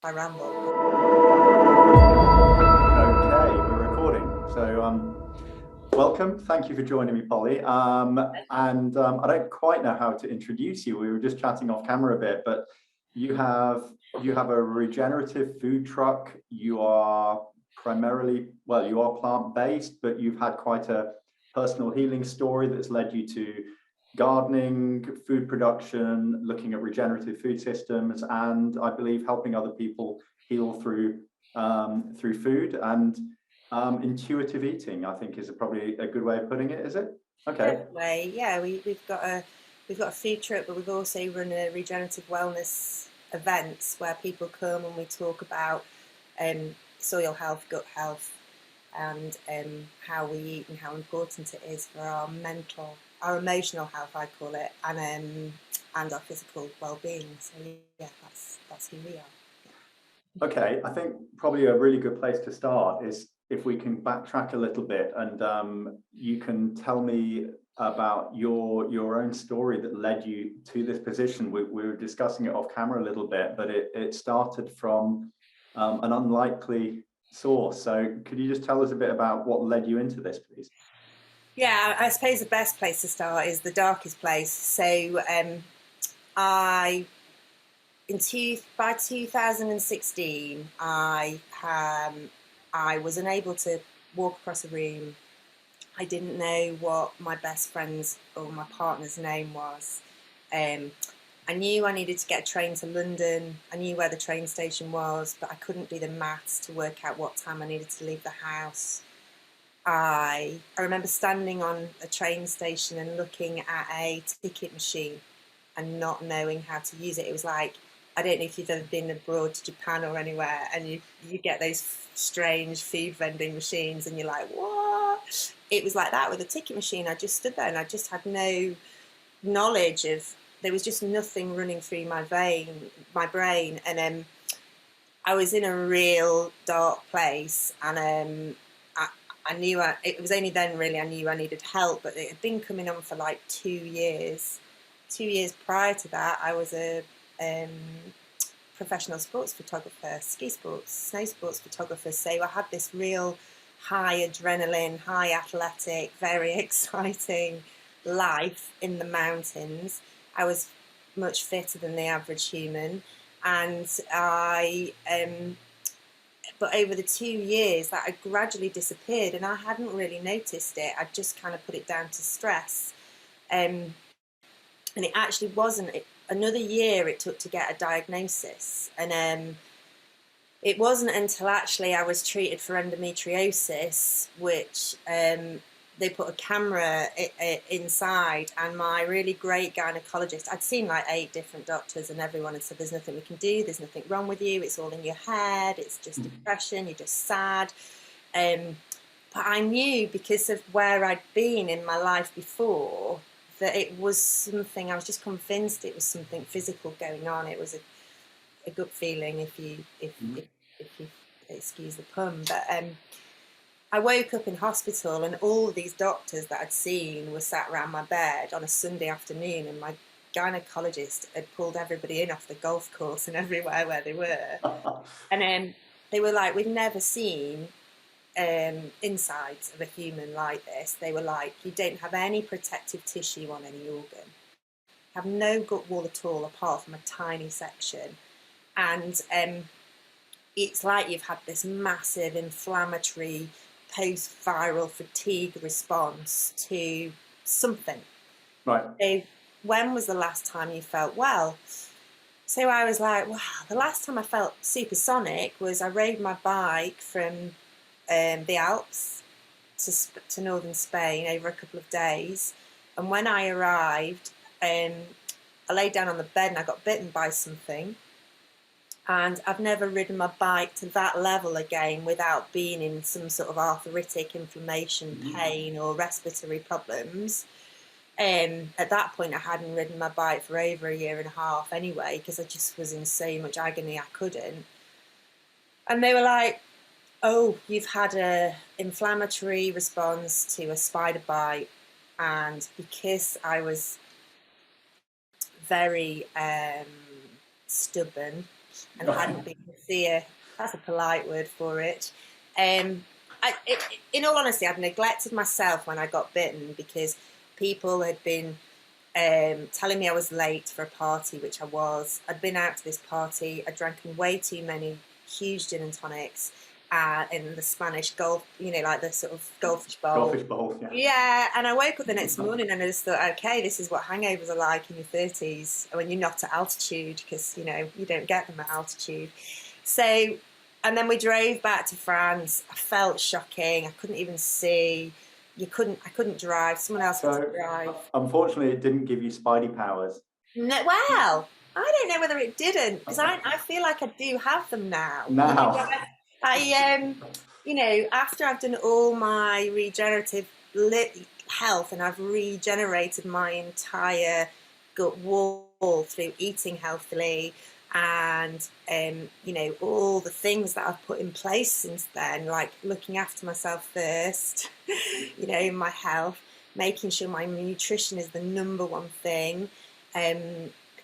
I ramble. Okay, we're recording. So, welcome. Thank you for joining me, Polly. I don't quite know how to introduce you. We were just chatting off camera a bit, but you have a regenerative food truck. You are primarily, well, you are plant-based, but you've had quite a personal healing story that's led you to gardening, food production, looking at regenerative food systems, and I believe helping other people heal through food and intuitive eating. I think is probably a good way of putting it. Is it? Okay. Definitely, yeah. We've got a food truck, but we've also run a regenerative wellness events where people come and we talk about soil health, gut health, and how we eat and how important it is for our mental, our emotional health, I call it, and our physical well-being. So yeah, that's who we are. Okay, I think probably a really good place to start is if we can backtrack a little bit and you can tell me about your own story that led you to this position. We were discussing it off camera a little bit, but it started from an unlikely source. So could you just tell us a bit about what led you into this, please? Yeah, I suppose the best place to start is the darkest place. So I by 2016, I was unable to walk across a room. I didn't know what my best friend's or my partner's name was. Um, I knew I needed to get a train to London. I knew where the train station was, but I couldn't do the maths to work out what time I needed to leave the house. I remember standing on a train station and looking at a ticket machine and not knowing how to use it. It was like, I don't know if you've ever been abroad to Japan or anywhere, and you get those strange food vending machines, and you're like, what? It was like that with a ticket machine. I just stood there and I just had no knowledge of. There was just nothing running through my brain, and I was in a real dark place, and I knew it was only then really I knew I needed help, but it had been coming on for like 2 years. 2 years prior to that, I was a um, professional sports photographer, ski sports, snow sports photographer. So I had this real high adrenaline, high athletic, very exciting life in the mountains. I was much fitter than the average human, and but over the 2 years that had gradually disappeared, and I hadn't really noticed it. I just kind of put it down to stress. Um, and it actually wasn't another year it took to get a diagnosis, and it wasn't until actually I was treated for endometriosis, which they put a camera inside, and my really great gynecologist, I'd seen like 8 different doctors, and everyone had said there's nothing we can do, there's nothing wrong with you, it's all in your head, it's just depression, you're just sad. But I knew, because of where I'd been in my life before, that it was something. I was just convinced it was something physical going on. It was a gut feeling, if you excuse the pun. But I woke up in hospital, and all these doctors that I'd seen were sat around my bed on a Sunday afternoon, and my gynecologist had pulled everybody in off the golf course and everywhere where they were, and they were like, "We've never seen insides of a human like this." They were like, "You don't have any protective tissue on any organ, have no gut wall at all apart from a tiny section, and it's like you've had this massive inflammatory post-viral fatigue response to something." Right. So when was the last time you felt well? So I was like, wow, the last time I felt supersonic was I rode my bike from the Alps to northern Spain over a couple of days. And when I arrived, I laid down on the bed and I got bitten by something. And I've never ridden my bike to that level again without being in some sort of arthritic inflammation, pain, or respiratory problems. At that point, I hadn't ridden my bike for over a year and a half anyway, because I just was in so much agony I couldn't. And they were like, "Oh, you've had an inflammatory response to a spider bite." And because I was very stubborn, and hadn't been to see her. That's a polite word for it. In all honesty, I'd neglected myself when I got bitten because people had been telling me I was late for a party, which I was. I'd been out to this party. I'd drank way too many huge gin and tonics in the Spanish Gulf, like the sort of goldfish bowl. Goldfish bowl, yeah. Yeah, and I woke up the next morning and I just thought, okay, this is what hangovers are like in your 30s when you're not at altitude, because, you don't get them at altitude. So, and then we drove back to France. I felt shocking. I couldn't even see. I couldn't drive. Someone else had to drive. Unfortunately, it didn't give you Spidey powers. No, well, I don't know whether it didn't, because I feel like I do have them now. After I've done all my regenerative health and I've regenerated my entire gut wall through eating healthily and, all the things that I've put in place since then, like looking after myself first, my health, making sure my nutrition is the number one thing,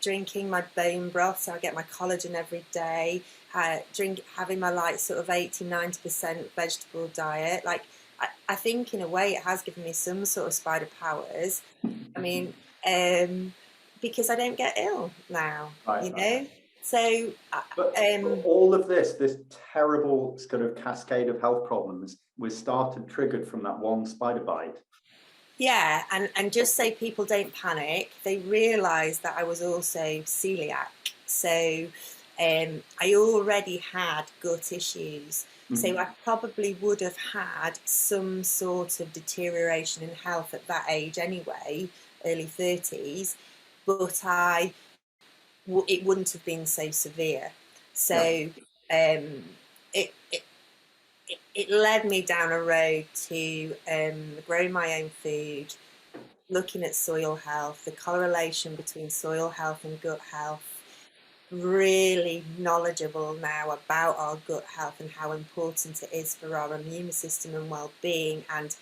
drinking my bone broth, so I get my collagen every day, having my sort of 80-90% vegetable diet. Like, I think in a way it has given me some sort of spider powers. I mean, because I don't get ill now, Right. So, but all of this terrible sort of cascade of health problems was triggered from that one spider bite. Yeah, and just so people don't panic, they realised that I was also celiac. So I already had gut issues. Mm-hmm. So I probably would have had some sort of deterioration in health at that age anyway, early 30s, but it wouldn't have been so severe. So it led me down a road to growing my own food, looking at soil health, the correlation between soil health and gut health, really knowledgeable now about our gut health and how important it is for our immune system and well-being. And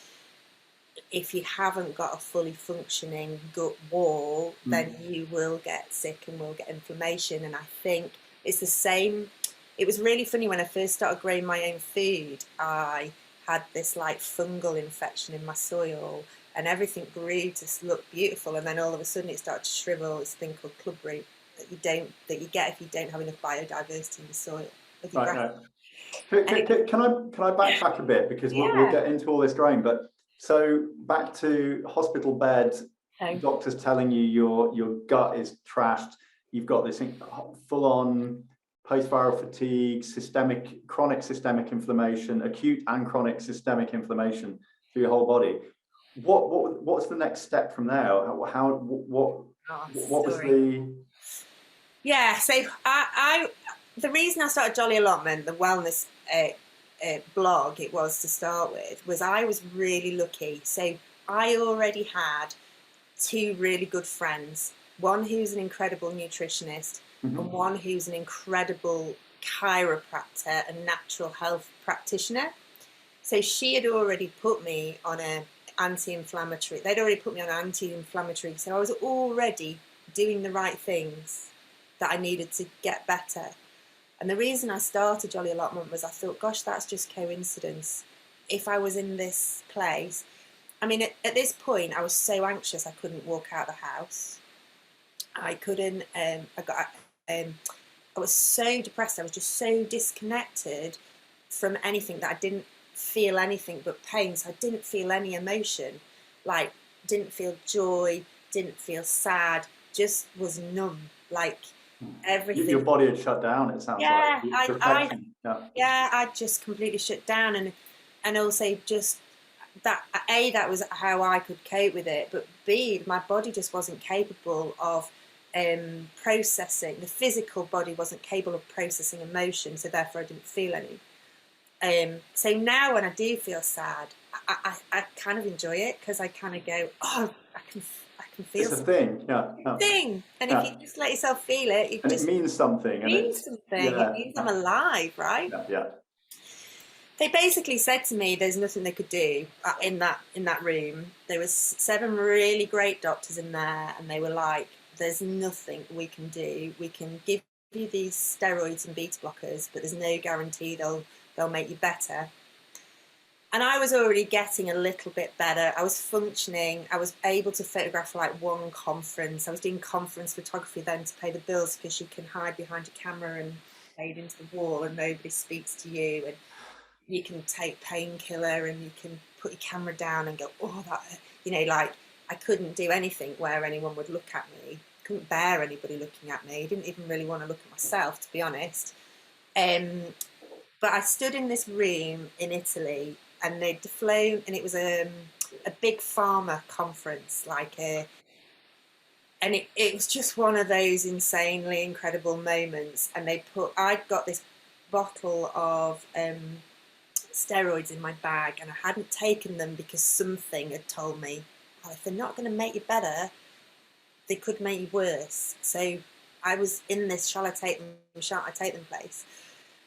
if you haven't got a fully functioning gut wall, then you will get sick and will get inflammation. And I think it's the same. It was really funny when I first started growing my own food. I had this fungal infection in my soil, and everything grew to look beautiful. And then all of a sudden, it started to shrivel. This thing called clubroot that you get if you don't have enough biodiversity in the soil. Right. Can I backtrack a bit, because we'll get into all this growing. But so back to hospital bed, doctors telling you your gut is trashed. You've got this full-on post-viral fatigue, chronic systemic inflammation, acute and chronic systemic inflammation through your whole body. What's the next step from there? What was the? Yeah, so the reason I started Jolly Allotment, the wellness blog, it was to start with, was I was really lucky. So I already had two really good friends, one who's an incredible nutritionist, and one who's an incredible chiropractor and natural health practitioner. So she had already put me on an anti-inflammatory. They'd already put me on anti-inflammatory. So I was already doing the right things that I needed to get better. And the reason I started Jolly Allotment was I thought, gosh, that's just coincidence. If I was in this place, I mean, at this point, I was so anxious I couldn't walk out of the house. I couldn't. I was so depressed. I was just so disconnected from anything that I didn't feel anything but pain. So I didn't feel any emotion, didn't feel joy, didn't feel sad, just was numb, everything. Your body had shut down, it sounds like. I just completely shut down, and also just that that was how I could cope with it, but B, my body just wasn't capable of processing. The physical body wasn't capable of processing emotion, so therefore I didn't feel any. So now when I do feel sad, I kind of enjoy it, because I kind of go, I can feel it's a thing. Thing. And if you just let yourself feel it, it means something. It means I'm alive, right? Yeah. They basically said to me there's nothing they could do in that room. There was 7 really great doctors in there, and they were like, there's nothing we can do. We can give you these steroids and beta blockers, but there's no guarantee they'll make you better. And I was already getting a little bit better. I was functioning. I was able to photograph like one conference. I was doing conference photography then to pay the bills, because you can hide behind your camera and fade into the wall and nobody speaks to you. And you can take painkiller and you can put your camera down and go, oh, that, like I couldn't do anything where anyone would look at me. Couldn't bear anybody looking at me. Didn't even really want to look at myself, to be honest. But I stood in this room in Italy, and they'd flown, and it was a big pharma conference, and it was just one of those insanely incredible moments. And I'd got this bottle of steroids in my bag, and I hadn't taken them because something had told me, oh, if they're not going to make you better, they could make you worse. So I was in this shall I take them place.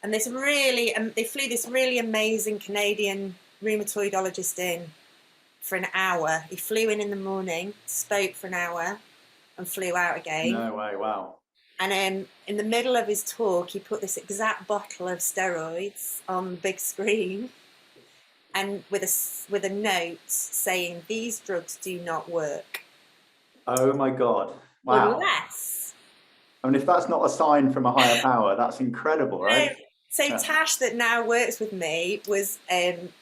And they flew this really amazing Canadian rheumatologist in for an hour. He flew in the morning, spoke for an hour, and flew out again. No way, wow. And in the middle of his talk, he put this exact bottle of steroids on the big screen, and with a note saying, these drugs do not work. Oh my God, wow. Unless, I mean, if that's not a sign from a higher power, that's incredible, right? So Tash, that now works with me, was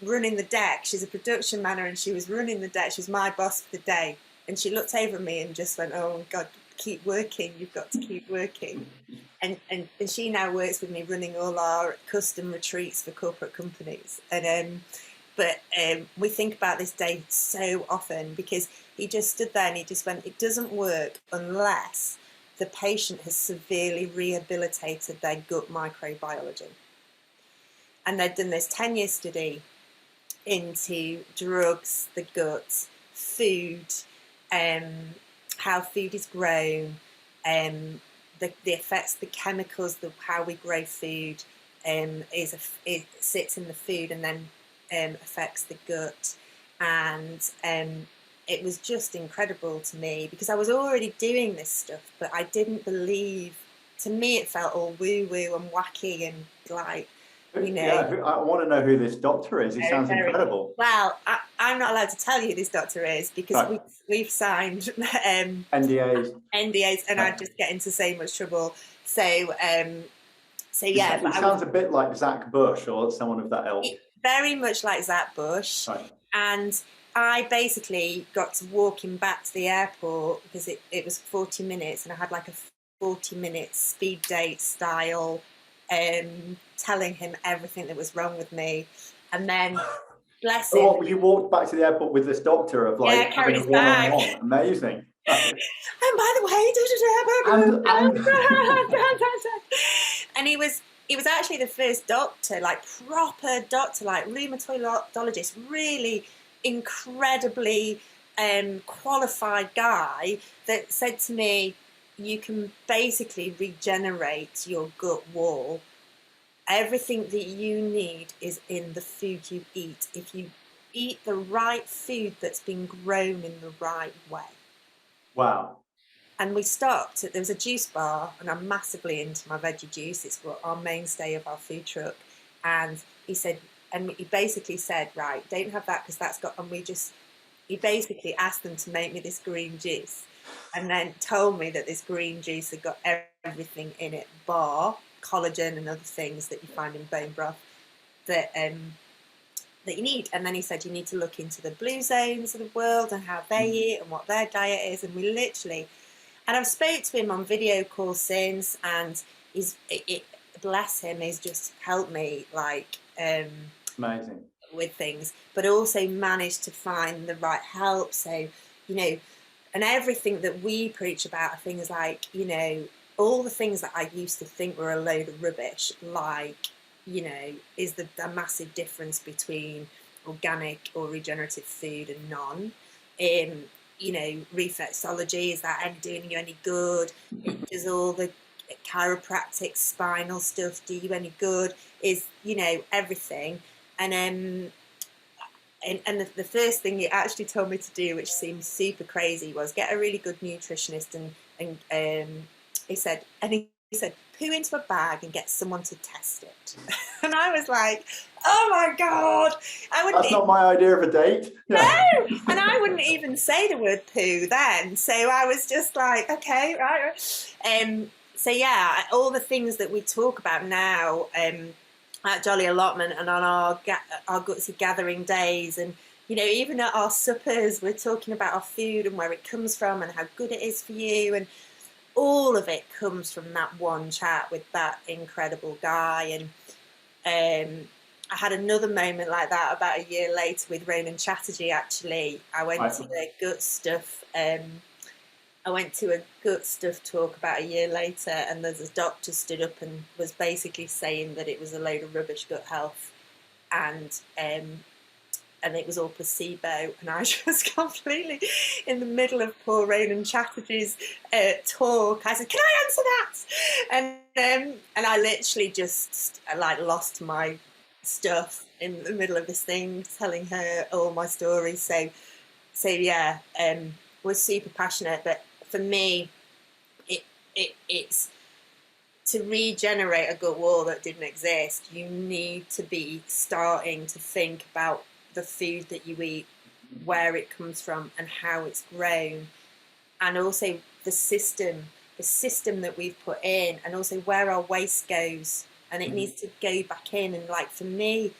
running the deck. She's a production manager, and she was running the deck. She was my boss for the day. And she looked over at me and just went, oh, God, keep working. You've got to keep working. And she now works with me running all our custom retreats for corporate companies. And but we think about this day so often, because he just stood there and he just went, it doesn't work unless the patient has severely rehabilitated their gut microbiology. And they'd done this 10-year study into drugs, the gut, food, how food is grown, the effects, the chemicals, how we grow food, it sits in the food and then affects the gut. And it was just incredible to me, because I was already doing this stuff, but I didn't believe. To me, it felt all woo-woo and wacky and like, Yeah, I want to know who this doctor is. He sounds incredible. Well, I'm not allowed to tell you who this doctor is, because we've signed NDAs, and I'd just get into so much trouble. So yeah. It sounds a bit like Zach Bush or someone of that ilk. Very much like Zach Bush. Right. And I basically got to walk him back to the airport, because it was 40 minutes, and I had like a 40-minute speed date style, telling him everything that was wrong with me. And then, bless him. Oh, you walked back to the airport with this doctor of like having a one-on-one. Amazing. And by the way, and he was actually the first doctor, like proper doctor, like rheumatologist, really incredibly qualified guy, that said to me, you can basically regenerate your gut wall. Everything that you need is in the food you eat, if you eat the right food that's been grown in the right way. Wow. And we stopped. There was a juice bar, and I'm massively into my veggie juice. It's our mainstay of our food truck. And he basically said, right, don't have that, because that's got, he basically asked them to make me this green juice, and then told me that this green juice had got everything in it, bar collagen and other things that you find in bone broth that you need. And then he said, you need to look into the blue zones of the world and how they eat and what their diet is. And we literally, and I've spoke to him on video calls since, and bless him, he's just helped me like amazing with things, but also managed to find the right help. So, and everything that we preach about are things like, all the things that I used to think were a load of rubbish, like, is the massive difference between organic or regenerative food and non. Reflexology, is that doing you any good? Does all the chiropractic spinal stuff do you any good? Is, everything. And the first thing he actually told me to do, which seemed super crazy, was get a really good nutritionist, and he said anything said, poo into a bag and get someone to test it. And I was like, oh my God. That's not my idea of a date. No, and I wouldn't even say the word poo then. So I was just like, okay, right. So yeah, all the things that we talk about now at Jolly Allotment and on our Gutsy gathering days, and you know, even at our suppers, we're talking about our food and where it comes from and how good it is for you, and all of it comes from that one chat with that incredible guy. And I had another moment like that about a year later with Ronan Chatterjee. Actually, I went to a gut stuff. I went to a gut stuff talk about a year later, and there's a doctor stood up and was basically saying that it was a load of rubbish, gut health, and it was all placebo. And I was completely in the middle of poor Ronan Chatterjee's talk. I said, "Can I answer that?" And I literally just like lost my stuff in the middle of this thing, telling her all my stories. So yeah, was super passionate. But for me, it's to regenerate a gut wall that didn't exist. You need to be starting to think about the food that you eat, where it comes from and how it's grown, and also the system that we've put in, and also where our waste goes, and it needs to go back in. And like for me,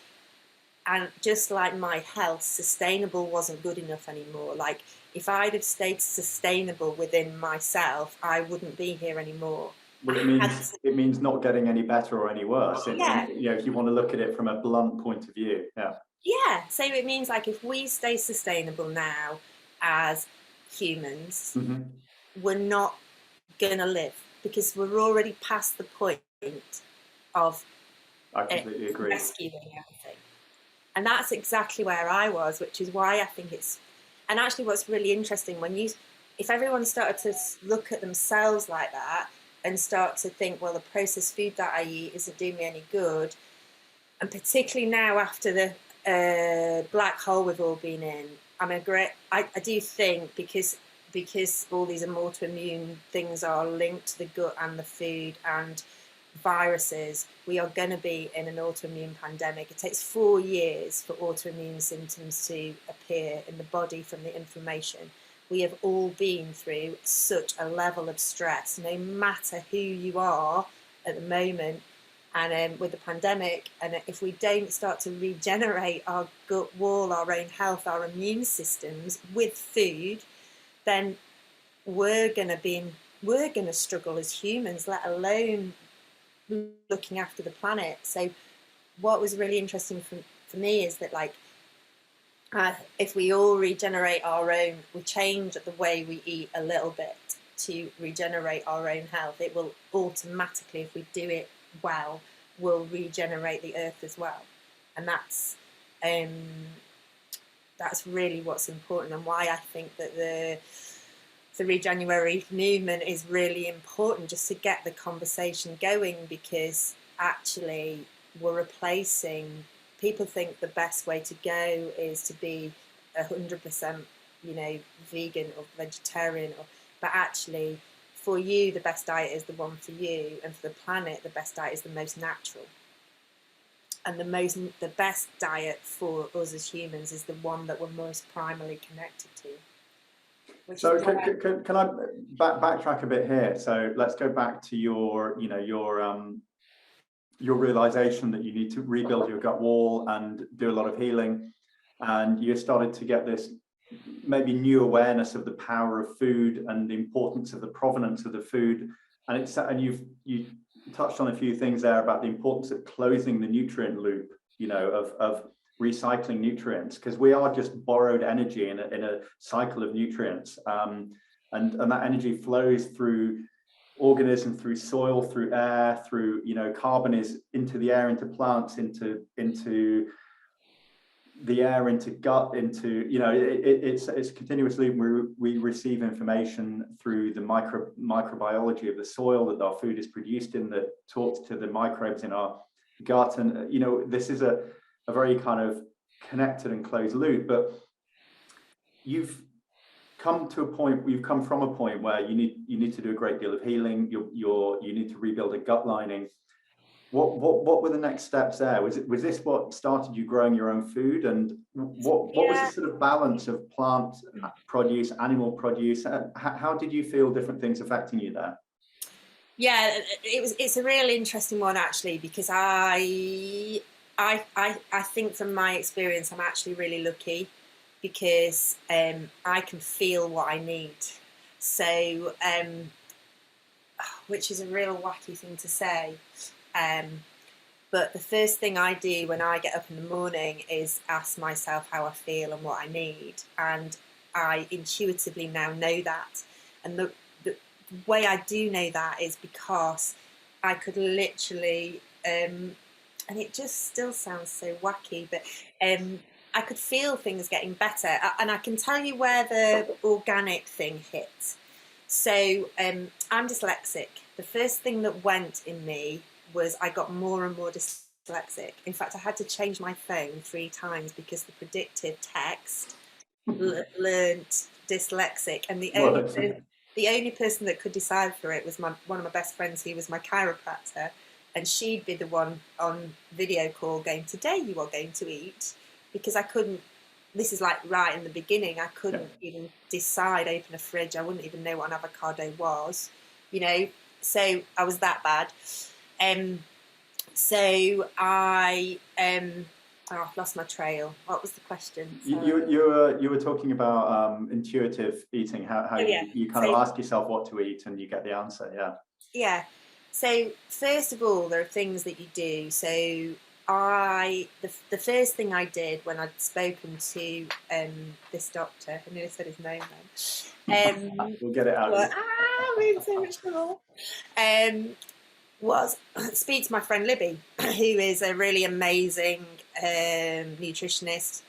and just like my health, sustainable wasn't good enough anymore. Like if I'd have stayed sustainable within myself, I wouldn't be here anymore. Well, it means not getting any better or any worse. Yeah. You know, if you want to look at it from a blunt point of view. Yeah. Yeah. So it means like if we stay sustainable now as humans, we're not gonna live, because we're already past the point of I completely agree. rescuing everything. And that's exactly where I was, which is why I think it's, and actually what's really interesting if everyone started to look at themselves like that and start to think, well, the processed food that I eat isn't doing me any good, and particularly now after the black hole we've all been in, I do think because all these autoimmune things are linked to the gut and the food and viruses, we are going to be in an autoimmune pandemic. It takes 4 years for autoimmune symptoms to appear in the body from the inflammation. We have all been through such a level of stress, no matter who you are at the moment, and with the pandemic. And if we don't start to regenerate our gut wall, our own health, our immune systems with food, then we're going to struggle as humans, let alone looking after the planet. So what was really interesting for me is that like if we all regenerate our own, we change the way we eat a little bit to regenerate our own health, it will automatically, if we do it well, will regenerate the earth as well. And that's really what's important, and why I think that the Regenuary movement is really important, just to get the conversation going, because actually we're replacing, people think the best way to go is to be 100%, you know, vegan or vegetarian, but actually for you the best diet is the one for you, and for the planet the best diet is the most natural. And the best diet for us as humans is the one that we're most primally connected to. So can I backtrack a bit here? So let's go back to your realization that you need to rebuild your gut wall and do a lot of healing, and you started to get this maybe new awareness of the power of food and the importance of the provenance of the food. And you touched on a few things there about the importance of closing the nutrient loop, you know, of recycling nutrients, because we are just borrowed energy in a cycle of nutrients, and that energy flows through organism, through soil, through air, through, you know, carbon is into the air, into plants, into the air, into gut, into, you know, it's a continuous loop. We receive information through the microbiology of the soil that our food is produced in, that talks to the microbes in our gut. And, you know, this is a very kind of connected and closed loop. But you've come to a point, you've come from a point where you need to do a great deal of healing. You need to rebuild a gut lining. What were the next steps there? Was this what started you growing your own food? And what was the sort of balance of plant produce, animal produce? How did you feel different things affecting you there? Yeah, it's a really interesting one actually, because I think from my experience I'm actually really lucky, because I can feel what I need. So which is a real wacky thing to say. But the first thing I do when I get up in the morning is ask myself how I feel and what I need. And I intuitively now know that. And the way I do know that is because I could literally, and it just still sounds so wacky, but I could feel things getting better. And I can tell you where the organic thing hit. So I'm dyslexic. The first thing that went in me was I got more and more dyslexic. In fact, I had to change my phone 3 times because the predictive text learned dyslexic, and the only person that could decipher it was one of my best friends, who was my chiropractor, and she'd be the one on video call going, "Today you are going to eat," because I couldn't. This is like right in the beginning. I couldn't even decide. Open a fridge. I wouldn't even know what an avocado was, So I was that bad. So I've lost my trail. What was the question? You were talking about intuitive eating. How you kind of ask yourself what to eat and you get the answer. Yeah. So first of all, there are things that you do. So the first thing I did when I'd spoken to this doctor, I nearly said his name then. We'll get it out. I'm in so much trouble. Was speak to my friend Libby, who is a really amazing nutritionist,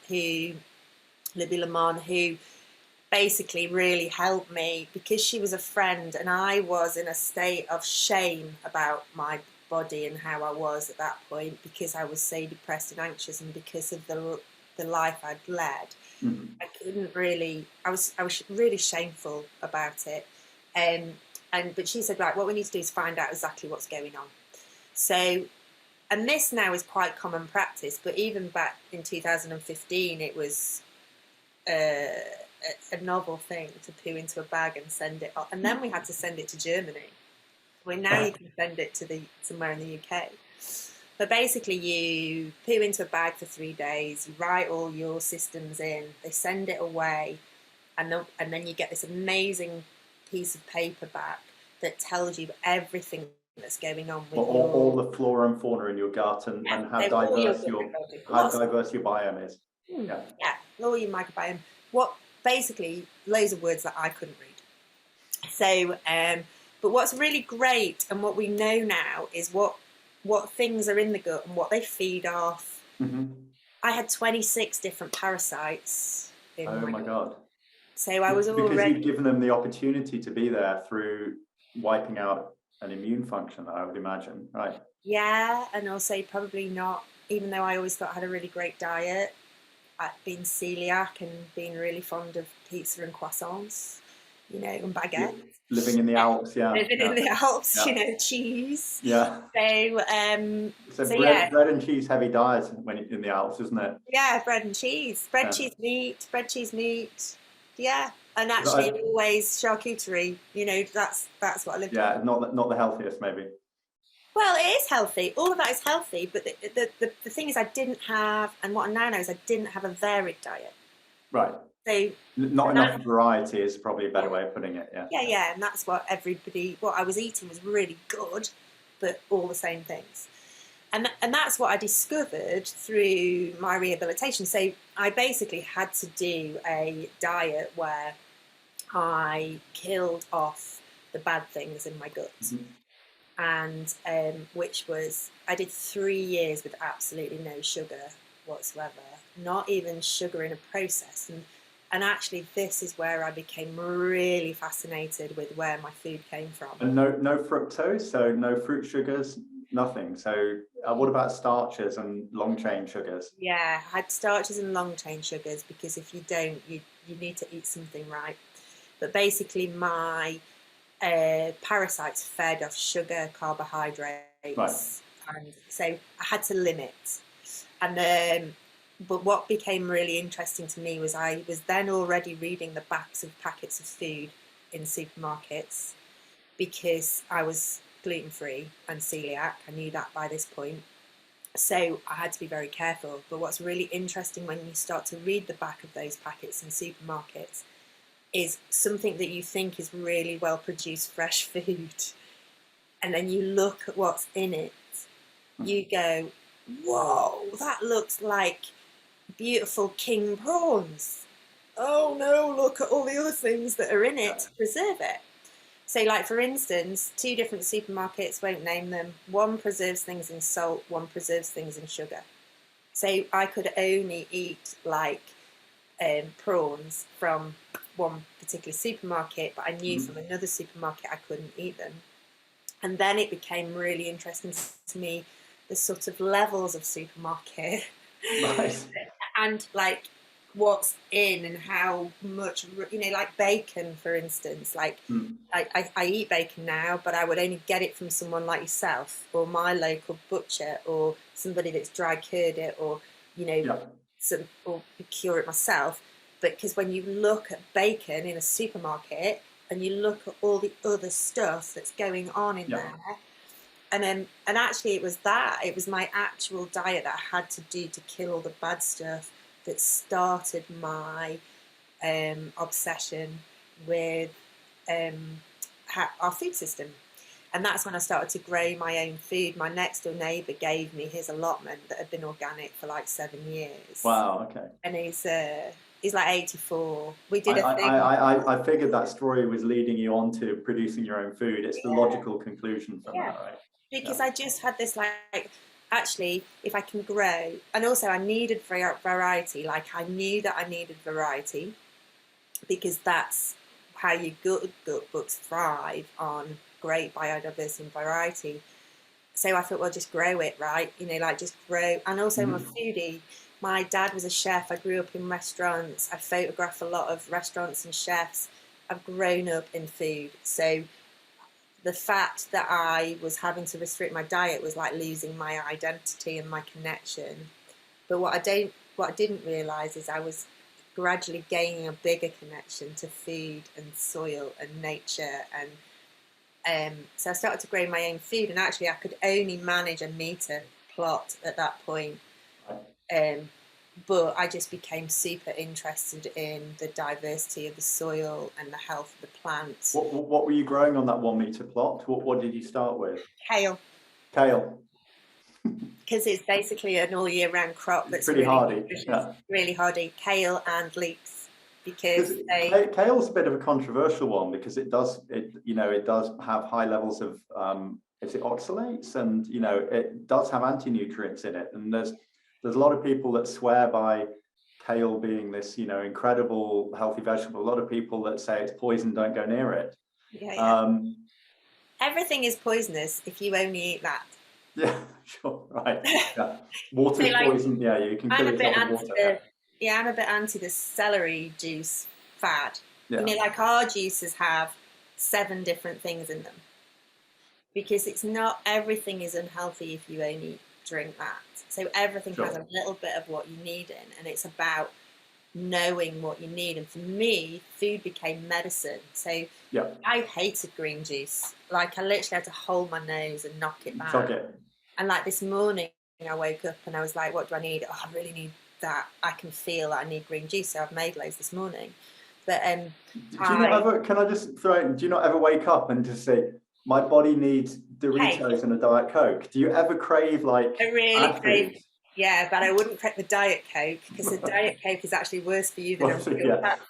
Libby Lamont, who basically really helped me, because she was a friend and I was in a state of shame about my body and how I was at that point, because I was so depressed and anxious, and because of the life I'd led. I couldn't really, I was really shameful about it. But she said, right, what we need to do is find out exactly what's going on. So, and this now is quite common practice, but even back in 2015, it was a novel thing to poo into a bag and send it off. And then we had to send it to Germany. Well, now you can send it to somewhere in the UK. But basically, you poo into a bag for 3 days, you write all your systems in, they send it away, and then you get this amazing piece of paper back that tells you everything that's going on with all the flora and fauna in your gut, and how diverse your biome is. All your microbiome. What basically loads of words that I couldn't read. So, but what's really great, and what we know now, is what things are in the gut and what they feed off. I had 26 different parasites in my gut. God. So I was already... Because you've given them the opportunity to be there through wiping out an immune function, I would imagine, right? Yeah, and also probably not, even though I always thought I had a really great diet, I'd been celiac and being really fond of pizza and croissants, and baguettes. Living in the Alps, Living in the Alps, cheese. Yeah. So bread and cheese heavy diet when in the Alps, isn't it? Yeah, bread and cheese. Bread, cheese, meat. Yeah. And actually always charcuterie, that's what I live Yeah, not the healthiest maybe. Well, it is healthy. All of that is healthy, but the thing is I didn't have, and what I now know is I didn't have a varied diet. Right. So not enough variety is probably a better way of putting it. Yeah, and that's what I was eating was really good, but all the same things. And that's what I discovered through my rehabilitation. So I basically had to do a diet where I killed off the bad things in my gut. And which was, I did 3 years with absolutely no sugar whatsoever, not even sugar in a process. And actually, this is where I became really fascinated with where my food came from. And no fructose, so no fruit sugars, nothing. So what about starches and long chain sugars? Yeah, I had starches and long chain sugars, because if you don't, you need to eat something right. but basically my parasites fed off sugar, carbohydrates, Right. and so I had to limit. And but what became really interesting to me was I was then already reading the backs of packets of food in supermarkets because I was gluten-free and celiac. I knew that by this point. So I had to be very careful. But what's really interesting when you start to read the back of those packets in supermarkets is something that you think is really well produced fresh food. And then you look at what's in it, you go, whoa, that looks like beautiful king prawns. Oh no, look at all the other things that are in it to preserve it. So, like, for instance, 2 different supermarkets, won't name them, one preserves things in salt, one preserves things in sugar. So I could only eat, like, prawns from one particular supermarket, but I knew from another supermarket I couldn't eat them. And then it became really interesting to me, the sort of levels of supermarket. Right. And, like, what's in and how much, like bacon, for instance. Like, I eat bacon now, but I would only get it from someone like yourself or my local butcher or somebody that's dry cured it, or or procure it myself. But because when you look at bacon in a supermarket and you look at all the other stuff that's going on in there, and actually it was my actual diet that I had to do to kill all the bad stuff that started my obsession with our food system. And that's when I started to grow my own food. My next door neighbour gave me his allotment that had been organic for like 7 years. Wow. Okay. And he's like 84. We did a thing. I figured that story was leading you on to producing your own food. It's the logical conclusion from that, right? Because I just had this, like, actually, if I can grow, and also I needed variety. Like, I knew that I needed variety because that's how your good books thrive, on great biodiversity and variety. So I thought, well, just grow it, right? Like, just grow. And also, I'm a foodie. My dad was a chef. I grew up in restaurants. I photograph a lot of restaurants and chefs. I've grown up in food. So the fact that I was having to restrict my diet was like losing my identity and my connection. But what I didn't realise is I was gradually gaining a bigger connection to food and soil and nature. And so I started to grow my own food, and actually I could only manage a metre plot at that point. But I just became super interested in the diversity of the soil and the health of the plants. What were you growing on that 1 metre plot? What did you start with? Kale. Kale. Because it's basically an all year round crop that's pretty hardy. Really hardy. Kale and leeks, because kale's a bit of a controversial one because it does have high levels of is it oxalates, and it does have anti-nutrients in it, and there's a lot of people that swear by kale being this incredible healthy vegetable. A lot of people that say it's poison, don't go near it. Everything is poisonous if you only eat that. Yeah, sure, right. Yeah, water's poison. Yeah, you can kill yourself with water. I'm a bit anti the celery juice fad. Yeah. Like, our juices have 7 different things in them, because it's not everything is unhealthy if you only drink that. So everything has a little bit of what you need in, and it's about knowing what you need. And for me, food became medicine. So I hated green juice. Like, I literally had to hold my nose and knock it back. And like this morning, I woke up and I was like, what do I need? Oh, I really need that. I can feel that I need green juice. So I've made loads this morning. But do you not ever, can I just throw in, do you not ever wake up and just say, my body needs Doritos and a Diet Coke? Do you ever crave, like, I really crave? Yeah, but I wouldn't crave the Diet Coke, because the Diet Coke is actually worse for you than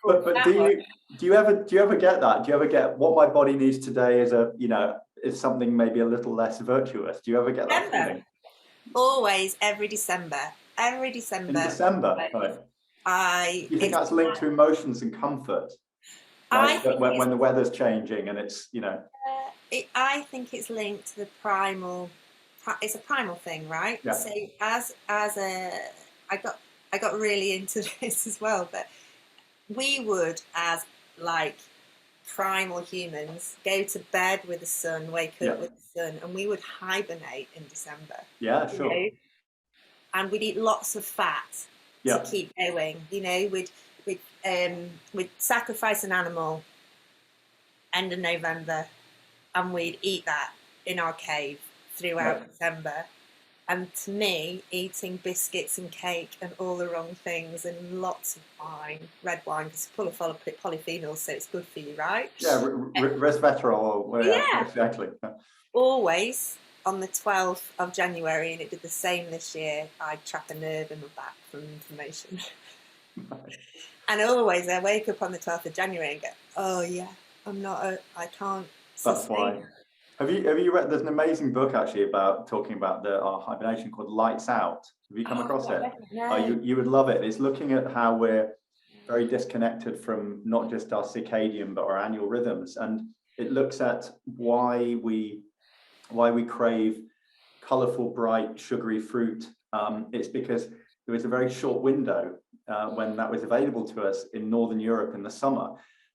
But do you ever get that? Do you ever get, what my body needs today is is something maybe a little less virtuous? Do you ever get that feeling? Always, every December. In December, right. You think that's linked to emotions and comfort? Like, when the weather's changing and it's I think it's linked to the primal. It's a primal thing, right? Yeah. So I got really into this as well. But we would, as like primal humans, go to bed with the sun, wake Yeah. up with the sun, and we would hibernate in December. Yeah, You sure. know? And we'd eat lots of fat to Yeah. keep going. You know, we'd sacrifice an animal end of November, and we'd eat that in our cave throughout Yeah. December. And to me, eating biscuits and cake and all the wrong things and lots of wine, red wine, because it's full of polyphenols, so it's good for you, right? Yeah, resveratrol. Yeah. Exactly. Always on the 12th of January, and it did the same this year, I'd trap a nerve in my back from inflammation. And always I wake up on the 12th of January and go, oh yeah, I can't sustain. That's why. Have you read? There's an amazing book actually about talking about the hibernation called Lights Out. Have you come across it? No. You would love it. It's looking at how we're very disconnected from not just our circadian but our annual rhythms, and it looks at why we crave colorful, bright, sugary fruit. It's because there was a very short window when that was available to us in Northern Europe in the summer,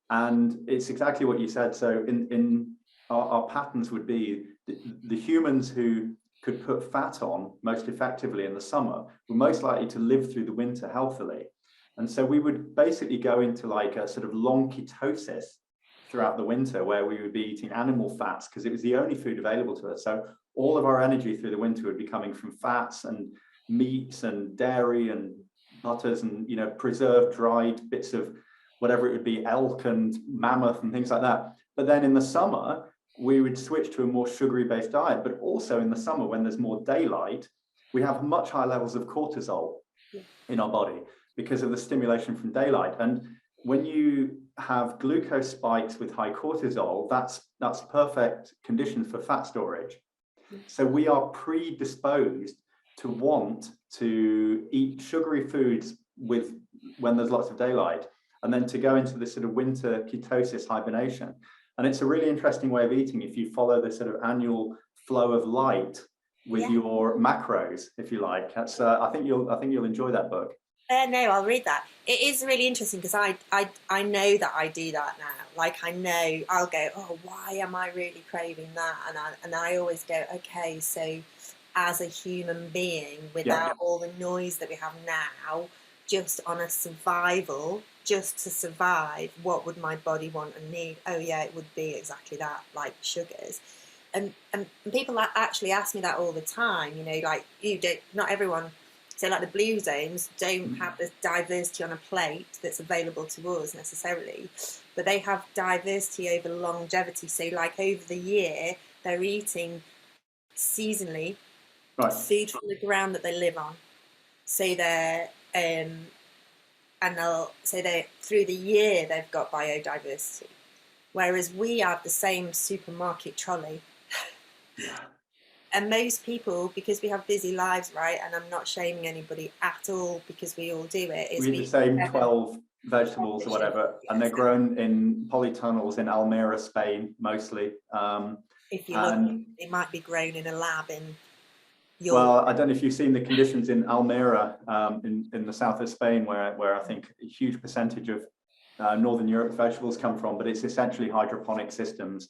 and it's exactly what you said. So in our patterns would be the humans who could put fat on most effectively in the summer were most likely to live through the winter healthily. And so we would basically go into like a sort of long ketosis throughout the winter, where we would be eating animal fats because it was the only food available to us. So all of our energy through the winter would be coming from fats and meats and dairy and butters and, you know, preserved, dried bits of whatever it would be, elk and mammoth and things like that. But then in the summer, we would switch to a more sugary based diet. But also in the summer, when there's more daylight, we have much higher levels of cortisol in our body because of the stimulation from daylight. And when you have glucose spikes with high cortisol, that's perfect condition for fat storage. So we are predisposed to want to eat sugary foods when there's lots of daylight, and then to go into this sort of winter ketosis hibernation. And it's a really interesting way of eating if you follow the sort of annual flow of light with your macros, if you like. That's I think you'll enjoy that book. No, I'll read that. It is really interesting because I know that I do that now. Like I know I'll go, oh, why am I really craving that? And I always go, okay, so as a human being, without all the noise that we have now, just on a survival, just to survive, what would my body want and need? Oh yeah, it would be exactly that, like sugars. And people actually ask me that all the time, you know, like not everyone. So like the blue zones don't have the diversity on a plate that's available to us necessarily, but they have diversity over longevity. So like over the year, they're eating seasonally food from the ground that they live on. So they're through the year they've got biodiversity, whereas we have the same supermarket trolley. And most people, because we have busy lives, right, and I'm not shaming anybody at all because we all do it. We eat the same 12 vegetables or whatever, and they're grown in polytunnels in Almeria, Spain, mostly. If you look, it might be grown in a lab in Europe. Well, I don't know if you've seen the conditions in Almeria, in the south of Spain, where I think a huge percentage of Northern Europe's vegetables come from, but it's essentially hydroponic systems.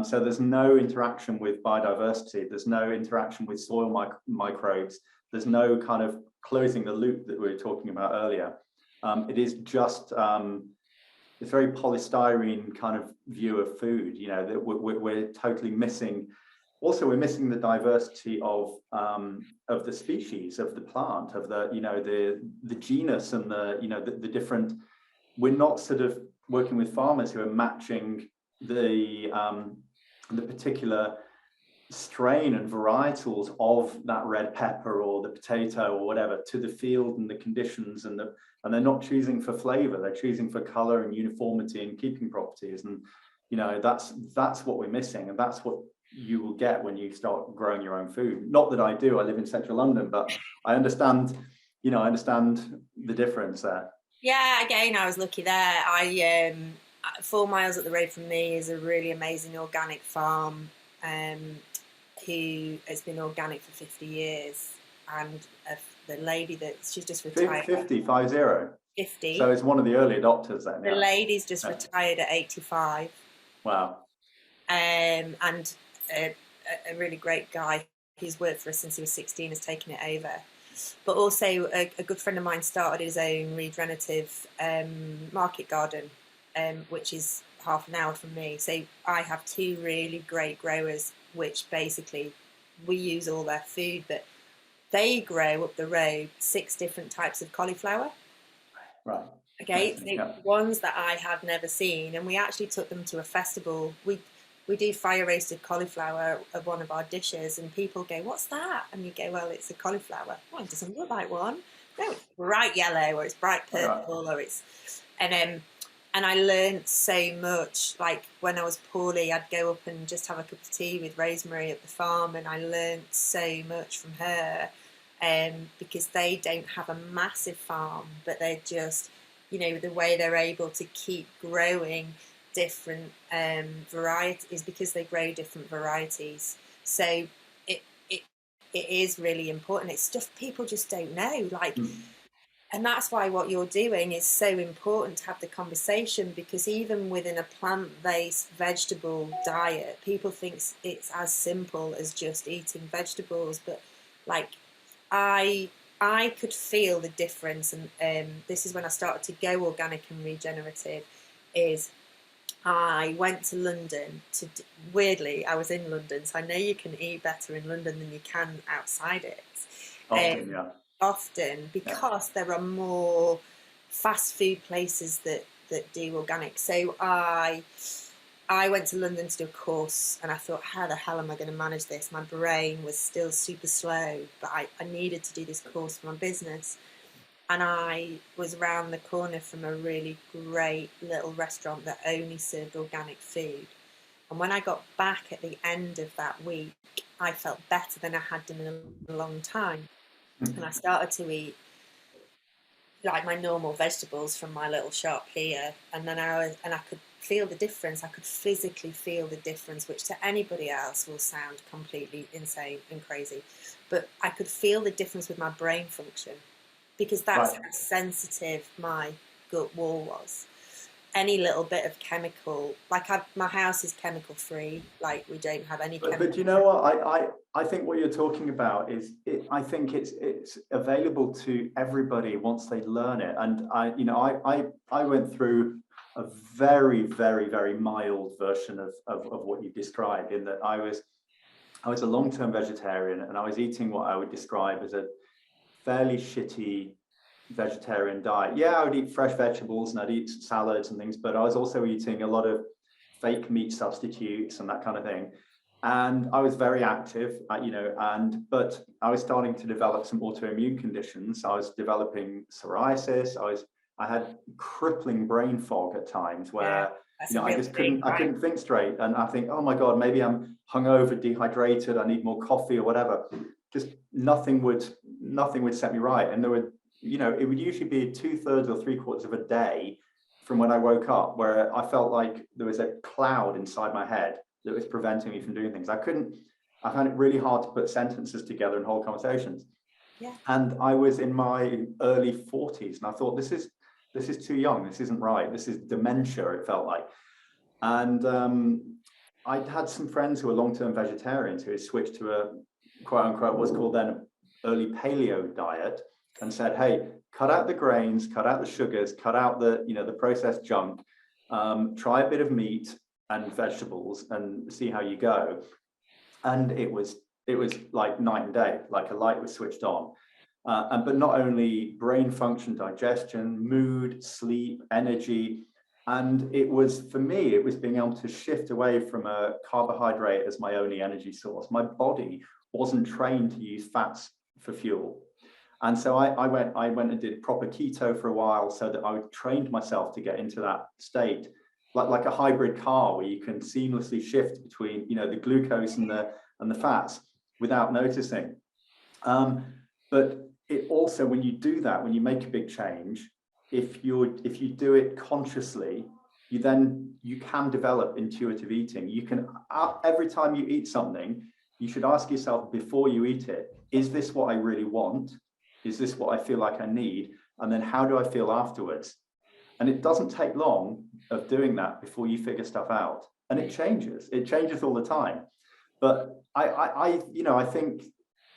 So there's no interaction with biodiversity. There's no interaction with soil microbes. There's no kind of closing the loop that we were talking about earlier. It is just it's very polystyrene kind of view of food. You know, that we're totally missing. Also, we're missing the diversity of the species, of the plant, of the genus, and the different. We're not sort of working with farmers who are matching the particular strain and varietals of that red pepper or the potato or whatever to the field and the conditions, and they're not choosing for flavor, they're choosing for color and uniformity and keeping properties. And you know, that's what we're missing, and that's what you will get when you start growing your own food. Not that I do, I live in central London, but I understand the difference there. Yeah, again, I was lucky there. 4 miles up the road from me is a really amazing organic farm who has been organic for 50 years. And the lady she's just retired. 50. 50. So it's one of the early adopters then. The Yeah. lady's just retired at 85. Wow. And a really great guy who's worked for us since he was 16 has taken it over. But also a good friend of mine started his own regenerative market garden, which is half an hour from me. So I have 2 really great growers, which basically we use all their food, but they grow up the road 6 different types of cauliflower. Right. Okay, Yeah. ones that I have never seen, and we actually took them to a festival. We do fire roasted cauliflower of one of our dishes, and people go, "What's that?" And you go, "Well, it's a cauliflower." "Well, it doesn't look like one." "No, it's bright yellow, or it's bright purple, or it's..." And I learned so much. Like when I was poorly, I'd go up and just have a cup of tea with Rosemary at the farm, and I learned so much from her. Because they don't have a massive farm, but they're just, the way they're able to keep growing different varieties because they grow different varieties. So it is really important. It's stuff people just don't know. And that's why what you're doing is so important to have the conversation, because even within a plant-based vegetable diet, people think it's as simple as just eating vegetables, but I could feel the difference, and this is when I started to go organic and regenerative. Is I went to London weirdly, I was in London, so I know you can eat better in London than you can outside it. Often, yeah. Often, because there are more fast food places that do organic. So I went to London to do a course, and I thought, how the hell am I going to manage this? My brain was still super slow, but I needed to do this course for my business. And I was around the corner from a really great little restaurant that only served organic food. And when I got back at the end of that week, I felt better than I had done in a long time. And I started to eat like my normal vegetables from my little shop here, and then I could feel the difference. I could physically feel the difference, which to anybody else will sound completely insane and crazy, but I could feel the difference with my brain function, because that's how sensitive my gut wall was. Any little bit of chemical, my house is chemical free, like we don't have any chemical. But you know what, I think what you're talking about is, I think it's available to everybody once they learn it. And I went through a very, very, very mild version of what you described, in that I was a long-term vegetarian, and I was eating what I would describe as a fairly shitty vegetarian diet. Yeah, I would eat fresh vegetables and I'd eat salads and things, but I was also eating a lot of fake meat substitutes and that kind of thing. And I was very active, but I was starting to develop some autoimmune conditions. I was developing psoriasis. I had crippling brain fog at times where I just couldn't think straight. And I think, oh my God, maybe I'm hungover, dehydrated, I need more coffee or whatever. Just nothing would set me right. And there were, it would usually be 2/3 or 3/4 of a day from when I woke up where I felt like there was a cloud inside my head that was preventing me from doing things. I found it really hard to put sentences together and hold conversations. Yeah. And I was in my early 40s, and I thought, this is too young. This isn't right. This is dementia, it felt like. And I'd had some friends who were long-term vegetarians who had switched to a quote unquote what's called then early paleo diet, and said, hey, cut out the grains, cut out the sugars, cut out the processed junk, try a bit of meat and vegetables and see how you go. And it was like night and day, like a light was switched on. But not only brain function, digestion, mood, sleep, energy. And it was, for me, it was being able to shift away from a carbohydrate as my only energy source. My body wasn't trained to use fats for fuel. And so I went and did proper keto for a while, so that I trained myself to get into that state, like a hybrid car where you can seamlessly shift between the glucose and the fats without noticing. But it also, when you do that, when you make a big change, if you do it consciously, you can develop intuitive eating. You can, every time you eat something, you should ask yourself before you eat it, is this what I really want? Is this what I feel like I need? and then how do I feel afterwards? And it doesn't take long of doing that before you figure stuff out. And it changes all the time. But I think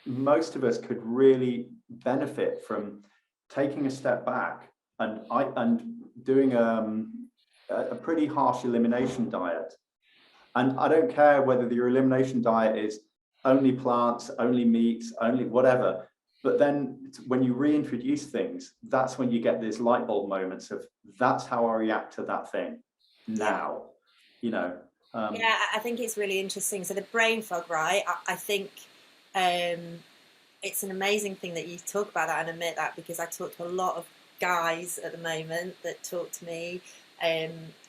most of us could really benefit from taking a step back and doing a pretty harsh elimination diet. And I don't care whether your elimination diet is only plants, only meats, only whatever. But then when you reintroduce things, that's when you get these light bulb moments of that's how I react to that thing now, Yeah, I think it's really interesting. So the brain fog, right? I think it's an amazing thing that you talk about that and admit that, because I talk to a lot of guys at the moment that talk to me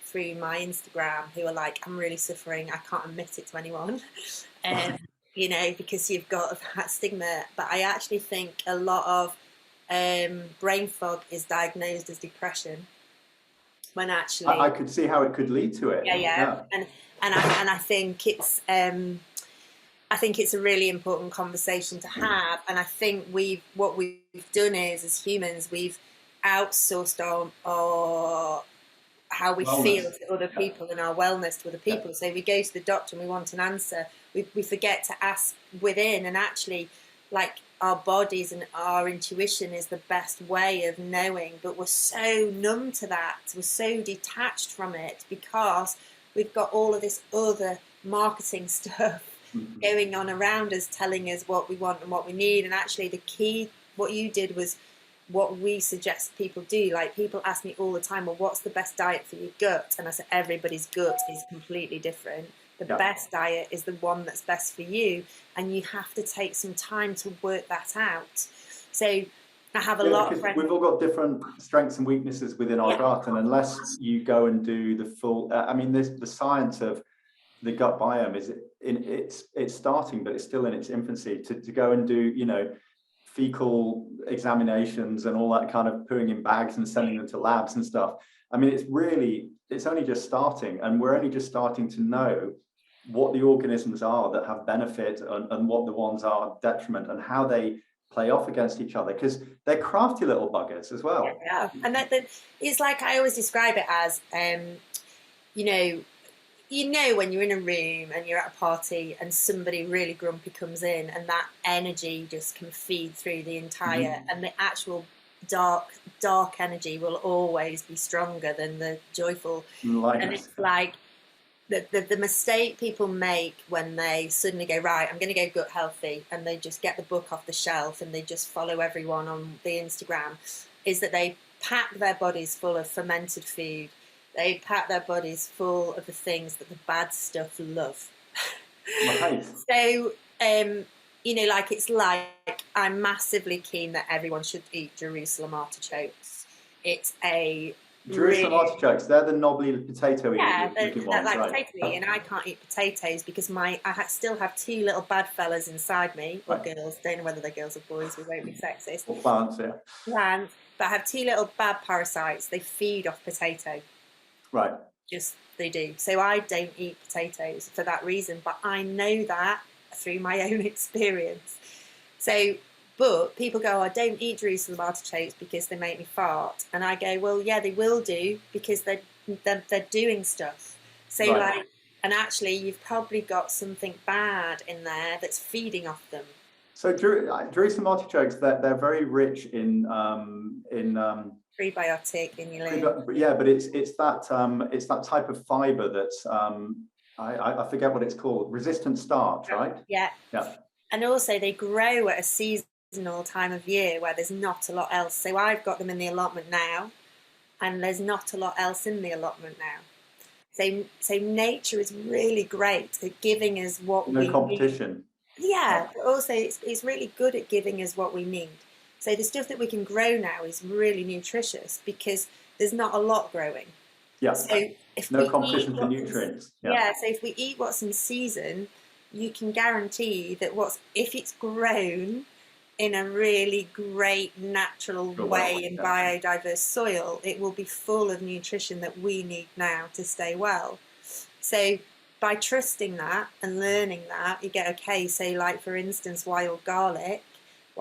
through my Instagram who are like, I'm really suffering. I can't admit it to anyone. Because you've got that stigma. But I actually think a lot of brain fog is diagnosed as depression, when actually I could see how it could lead to it. Yeah. And I think it's a really important conversation to have. And I think what we've done is, as humans, we've outsourced our how we feel to other people and our wellness to other people. So we go to the doctor and we want an answer. We forget to ask within, and actually, like, our bodies and our intuition is the best way of knowing, but we're so numb to that. We're so detached from it because we've got all of this other marketing stuff going on around us, telling us what we want and what we need. And actually the key, what you did, was what we suggest people do. Like, people ask me all the time, well, what's the best diet for your gut? And I said, everybody's gut is completely different. The best diet is the one that's best for you, and you have to take some time to work that out. So I have a lot of friends. We've all got different strengths and weaknesses within our gut, and unless you go and do the full, the science of the gut biome it's starting, but it's still in its infancy. To go and do fecal examinations and all that kind of pooing in bags and sending them to labs and stuff. I mean, it's only just starting, and we're only just starting to know what the organisms are that have benefit and what the ones are detriment, and how they play off against each other, because they're crafty little buggers as well. Yeah, and it's like, I always describe it as, when you're in a room and you're at a party and somebody really grumpy comes in, and that energy just can feed through the entire, and the actual dark energy will always be stronger than the joyful. And it's like the mistake people make when they suddenly go, right, I'm going to go gut healthy, and they just get the book off the shelf and they just follow everyone on the Instagram, is that they pack their bodies full of fermented food. They pack their bodies full of the things that the bad stuff love. Right. So, it's like, I'm massively keen that everyone should eat Jerusalem artichokes. It's a Jerusalem artichokes, they're the knobbly potato looking ones, like right? potato, and I can't eat potatoes because I still have two little bad fellas inside me, or girls, don't know whether they're girls or boys, we won't be sexist. Or plants, Plants, but I have two little bad parasites, they feed off potato. Right. Just, they do. So I don't eat potatoes for that reason, but I know that through my own experience. So, but people go, I don't eat Jerusalem artichokes because they make me fart. And I go, well, yeah, they will do, because they're doing stuff. So and actually you've probably got something bad in there that's feeding off them. So Jerusalem artichokes, they're very rich in prebiotic in your liver. Yeah, but it's that type of fiber that's I forget what it's called, resistant starch, right? Yeah. And also they grow at a seasonal time of year where there's not a lot else. So I've got them in the allotment now, and there's not a lot else in the allotment now. So nature is really great at giving us what we need. No competition. Yeah, but also it's really good at giving us what we need. So the stuff that we can grow now is really nutritious because there's not a lot growing. Yeah. So no competition for nutrients. Yeah. So if we eat what's in season, you can guarantee that if it's grown in a really great natural way in biodiverse soil, it will be full of nutrition that we need now to stay well. So by trusting that and learning that, you get, okay, so like for instance, wild garlic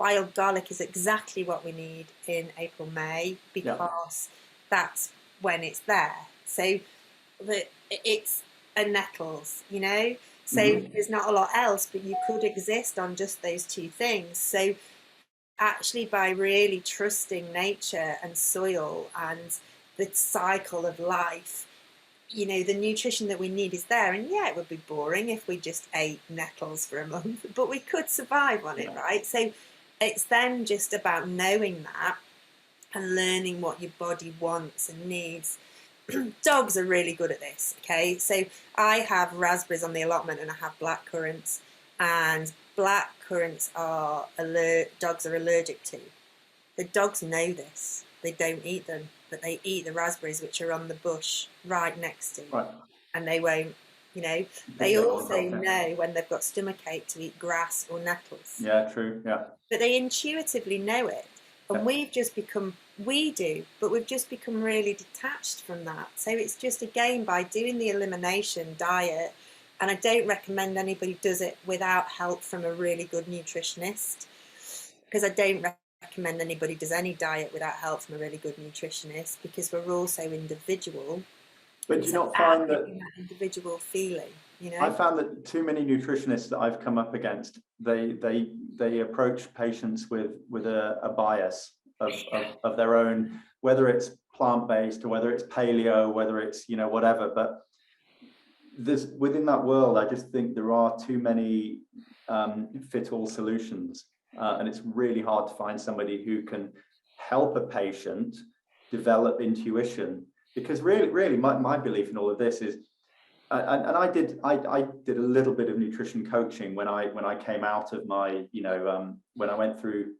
wild garlic is exactly what we need in April, May, because that's when it's there. So it's nettles, you know. So there's not a lot else, but you could exist on just those two things. So actually, by really trusting nature and soil and the cycle of life, you know, the nutrition that we need is there. And yeah, it would be boring if we just ate nettles for a month, but we could survive on it, right? So it's then just about knowing that and learning what your body wants and needs. Dogs are really good at this, okay? So I have raspberries on the allotment and I have black currants, and black currants are dogs are allergic to. The dogs know this. They don't eat them, but they eat the raspberries which are on the bush right next to. Right. And they won't, you know. They also know when they've got stomachache to eat grass or nettles. Yeah, true. Yeah. But they intuitively know it. And we've just become, we've just become really detached from that. So it's just, again, by doing the elimination diet, and I don't recommend anybody does it without help from a really good nutritionist, because I don't recommend anybody does any diet without help from a really good nutritionist, because we're all so individual. But do you not find that individual feeling? You know, I found that too many nutritionists that I've come up against, they approach patients with a bias of their own, whether it's plant-based or whether it's paleo, whether it's, you know, whatever. But there's, within that world, I just think there are too many fit-all solutions, and it's really hard to find somebody who can help a patient develop intuition. Because really, my belief in all of this is, and I did a little bit of nutrition coaching when I came out of my, you know, when I went through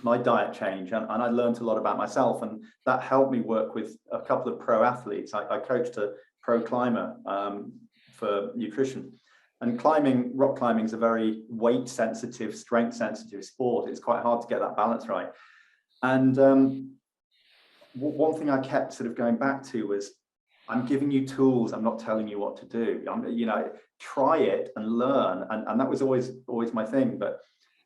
my diet change, and I learned a lot about myself, and that helped me work with a couple of pro athletes. I coached a pro climber for nutrition, and rock climbing is a very weight sensitive, strength sensitive sport. It's quite hard to get that balance right. And one thing I kept sort of going back to was, I'm giving you tools, I'm not telling you what to do. You know, try it and learn. And that was always my thing. But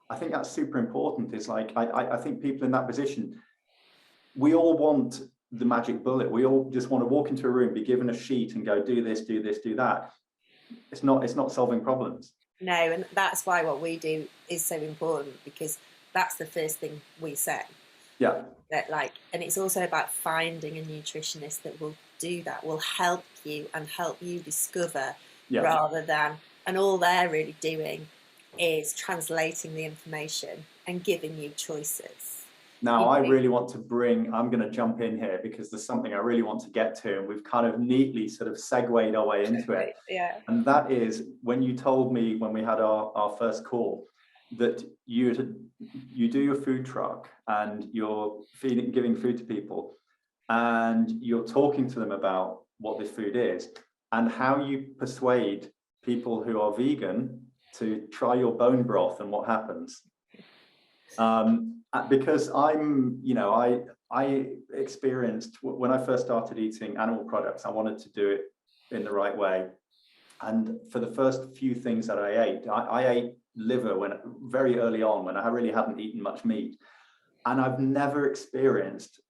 I think that's super important. Is like, I think people in that position, we all want the magic bullet. We all just want to walk into a room, be given a sheet and go, do this, do this, do that. It's not solving problems. No, and that's why what we do is so important, because that's the first thing we say. Yeah. That, like, and it's also about finding a nutritionist that will do that, will help you and help you discover, rather than, and all they're really doing is translating the information and giving you choices. Now, I really want to I'm going to jump in here because there's something I really want to get to, and we've kind of neatly sort of segued our way into it. Yeah. And that is when you told me, when we had our first call, that you do your food truck and you're giving food to people, and you're talking to them about what this food is and how you persuade people who are vegan to try your bone broth and what happens. Because I experienced, when I first started eating animal products, I wanted to do it in the right way. And for the first few things that I ate liver very early on, when I really hadn't eaten much meat. And I've never experienced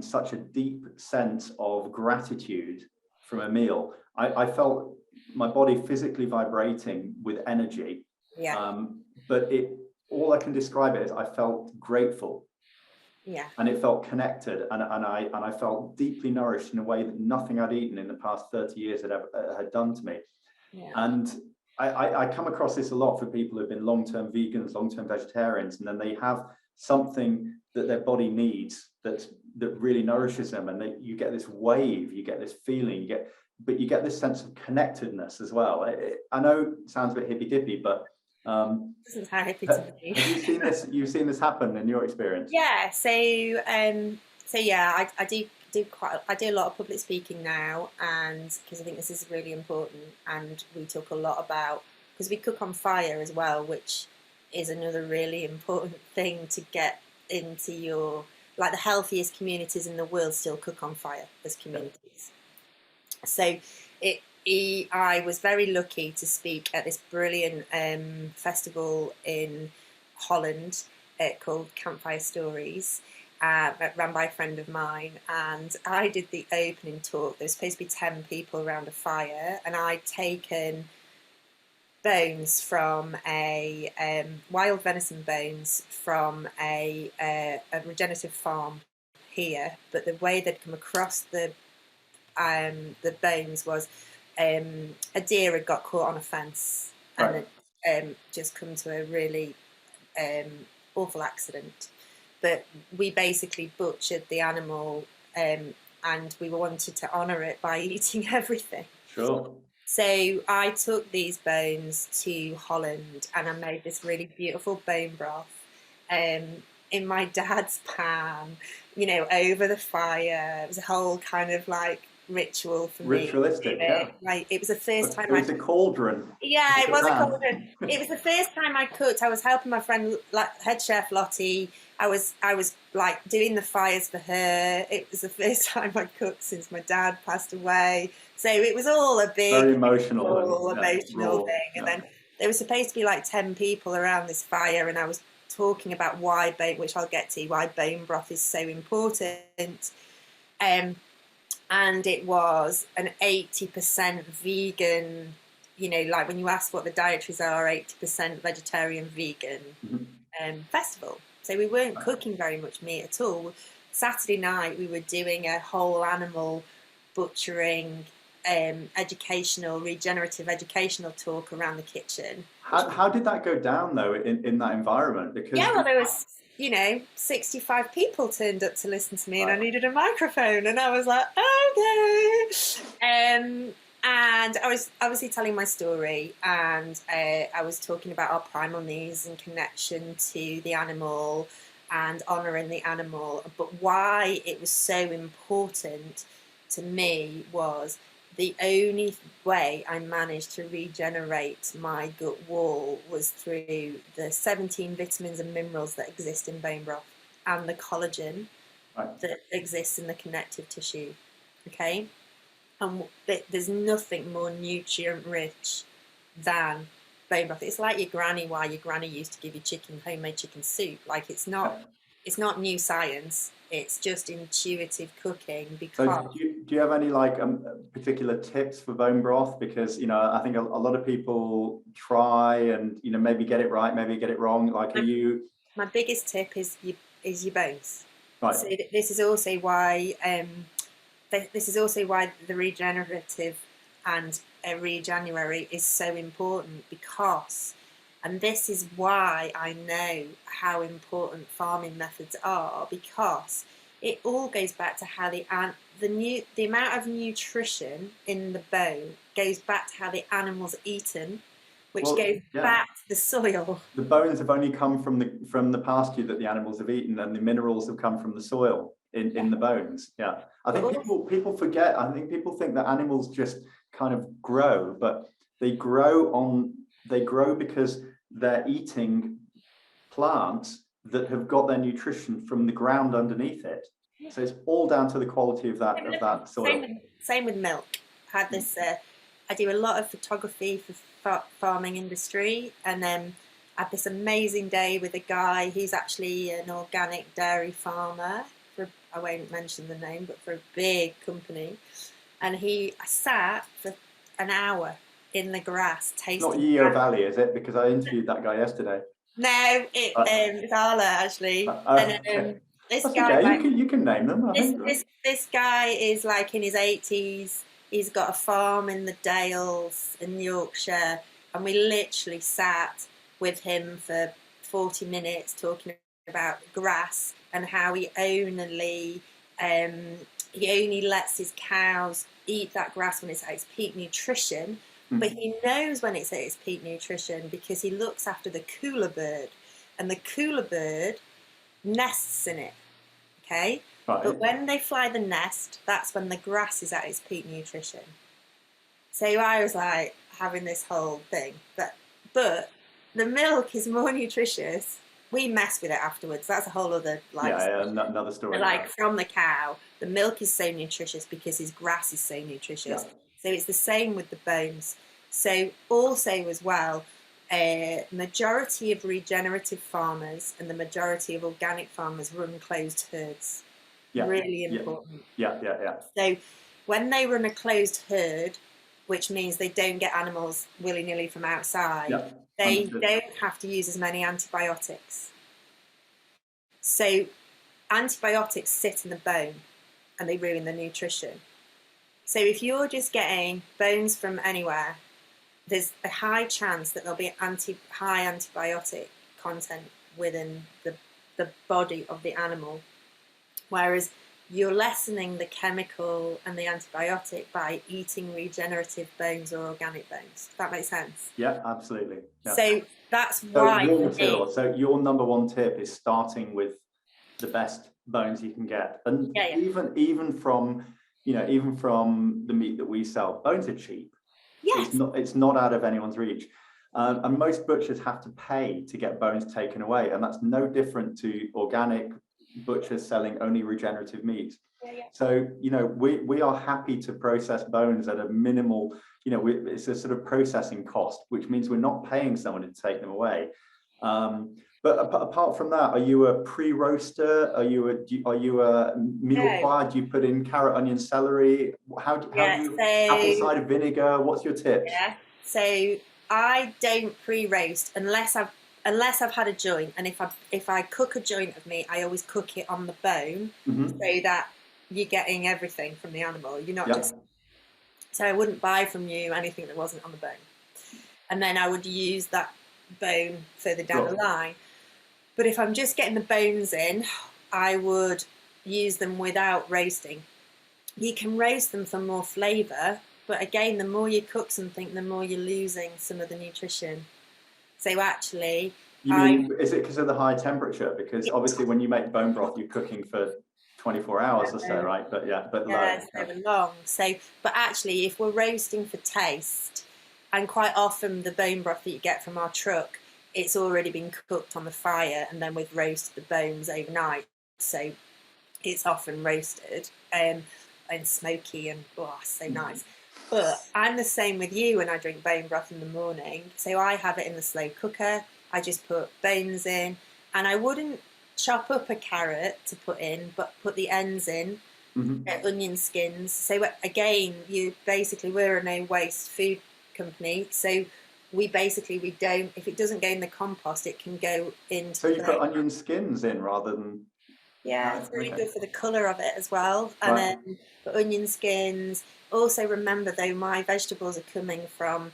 such a deep sense of gratitude from a meal. I felt my body physically vibrating with energy. Yeah. But all I can describe it as, I felt grateful. Yeah. And it felt connected, and I felt deeply nourished in a way that nothing I'd eaten in the past 30 years had done to me. Yeah. And I come across this a lot for people who've been long-term vegans, long-term vegetarians, and then they have something that their body needs that really nourishes them, and you get this wave, you get this feeling, but you get this sense of connectedness as well. I know it sounds a bit hippy-dippy, but this is how hippie to me. Have you seen this? You've seen this happen in your experience? Yeah. So yeah, I do a lot of public speaking now, and because I think this is really important, and we talk a lot about, because we cook on fire as well, which is another really important thing to get into your, like, the healthiest communities in the world still cook on fire as communities. So I was very lucky to speak at this brilliant festival in Holland, called Campfire Stories, run by a friend of mine, and I did the opening talk. There was supposed to be 10 people around a fire, and I'd taken bones from wild venison bones from a regenerative farm here, but the way they'd come across the bones was a deer had got caught on a fence and had just come to a really awful accident. But we basically butchered the animal, and we wanted to honour it by eating everything. Sure. So I took these bones to Holland and I made this really beautiful bone broth in my dad's pan, you know, over the fire. It was a whole kind of like ritual for me. Ritualistic, yeah. Like, it was the first time it was a cauldron. Yeah, it was a cauldron. It was the first time I cooked. I was helping my friend, like, head chef Lottie. I was like doing the fires for her. It was the first time I cooked since my dad passed away. So it was all a big, very emotional thing. And then there was supposed to be like 10 people around this fire, and I was talking about why bone, which I'll get to, why bone broth is so important. And it was an 80% vegan, you know, like when you ask what the dietaries are, 80% vegetarian, vegan festival. So we weren't cooking very much meat at all. Saturday night we were doing a whole animal butchering regenerative educational talk around the kitchen. How did that go down though in that environment? Because well, there was, you know, 65 people turned up to listen to me, and I needed a microphone, and I was like, okay. And I was obviously telling my story, and I was talking about our primal needs and connection to the animal and honouring the animal. But why it was so important to me was the only way I managed to regenerate my gut wall was through the 17 vitamins and minerals that exist in bone broth and the collagen that exists in the connective tissue. Okay? And there's nothing more nutrient rich than bone broth. It's like why your granny used to give you homemade chicken soup. Like, it's not new science. It's just intuitive cooking. Because so do you have any like particular tips for bone broth? Because, you know, I think a lot of people try and, you know, maybe get it right, maybe get it wrong. Like, my biggest tip is your bones. Right. So this is also why the regenerative and Regenuary is so important, because, and this is why I know how important farming methods are, because it all goes back to how the amount of nutrition in the bone goes back to how the animal's eaten, which goes back to the soil. The bones have only come from the pasture that the animals have eaten, and the minerals have come from the soil in the bones. Yeah, I think people forget. I think people think that animals just kind of grow, but they grow because they're eating plants that have got their nutrition from the ground underneath it. So it's all down to the quality of that soil. Same with milk. I had this. I do a lot of photography for farming industry, and then I had this amazing day with a guy who's actually an organic dairy farmer. I won't mention the name, but for a big company, and I sat for an hour in the grass tasting. Not Yeo Valley, is it? Because I interviewed that guy yesterday. No, it's Arla actually. This guy, okay. You can name them. This guy is like in his 80s. He's got a farm in the Dales in Yorkshire, and we literally sat with him for 40 minutes talking about grass and how he only lets his cows eat that grass when it's at its peak nutrition. But he knows when it's at its peak nutrition because he looks after the cooler bird, and the cooler bird nests in it. Okay? Right. But when they fly the nest, that's when the grass is at its peak nutrition. So I was like having this whole thing. But the milk is more nutritious. We mess with it afterwards. That's a whole other another story. Like from the cow, the milk is so nutritious because his grass is so nutritious. Yeah. So it's the same with the bones. So also as well, majority of regenerative farmers and the majority of organic farmers run closed herds. Yeah. Really important. Yeah. So when they run a closed herd, which means they don't get animals willy-nilly from outside, they don't have to use as many antibiotics. So antibiotics sit in the bone and they ruin the nutrition. So if you're just getting bones from anywhere, there's a high chance that there'll be high antibiotic content within the body of the animal. Whereas you're lessening the chemical and the antibiotic by eating regenerative bones or organic bones. Does that make sense? Yeah, absolutely. Yeah. So that's why. Raw material. So your number one tip is starting with the best bones you can get, and even from the meat that we sell, bones are cheap. Yes. It's not out of anyone's reach. And most butchers have to pay to get bones taken away, and that's no different to organic butchers selling only regenerative meat. So we are happy to process bones at a minimal, it's a sort of processing cost, which means we're not paying someone to take them away. But apart from that, are you a pre-roaster? Are you a meal pie? Do you put in carrot, onion, celery? How do you apple cider vinegar? What's your tips? Yeah. So I don't pre-roast unless I've had a joint, and if I cook a joint of meat, I always cook it on the bone, so that you're getting everything from the animal. You're not just. So I wouldn't buy from you anything that wasn't on the bone, and then I would use that bone further down the line. But if I'm just getting the bones in, I would use them without roasting. You can roast them for more flavour, but again, the more you cook something, the more you're losing some of the nutrition. So actually, is it because of the high temperature? Because obviously, when you make bone broth, you're cooking for 24 hours or so, right? But low. It's long. So, but actually, if we're roasting for taste, and quite often the bone broth that you get from our truck, it's already been cooked on the fire, and then we've roasted the bones overnight. So it's often roasted and smoky and so nice. But I'm the same with you when I drink bone broth in the morning. So I have it in the slow cooker. I just put bones in, and I wouldn't chop up a carrot to put in, but put the ends in, onion skins. So again, we're a no waste food company. So we don't, if it doesn't go in the compost, it can go into. So you put onion skins in rather than. Yeah, it's really good for the colour of it as well. And then the onion skins. Also remember though, my vegetables are coming from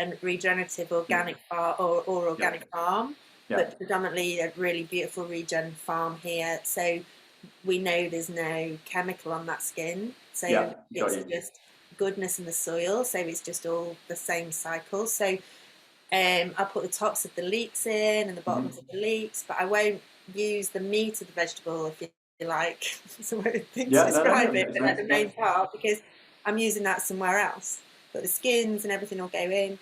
a regenerative organic farm or organic farm, but predominantly a really beautiful regen farm here. So we know there's no chemical on that skin. So it's just goodness in the soil. So it's just all the same cycle. So I'll put the tops of the leeks in and the bottoms of the leeks, but I won't use the meat of the vegetable, if you like. It's a way of things to describe it, but the main part, because I'm using that somewhere else. But the skins and everything will go in.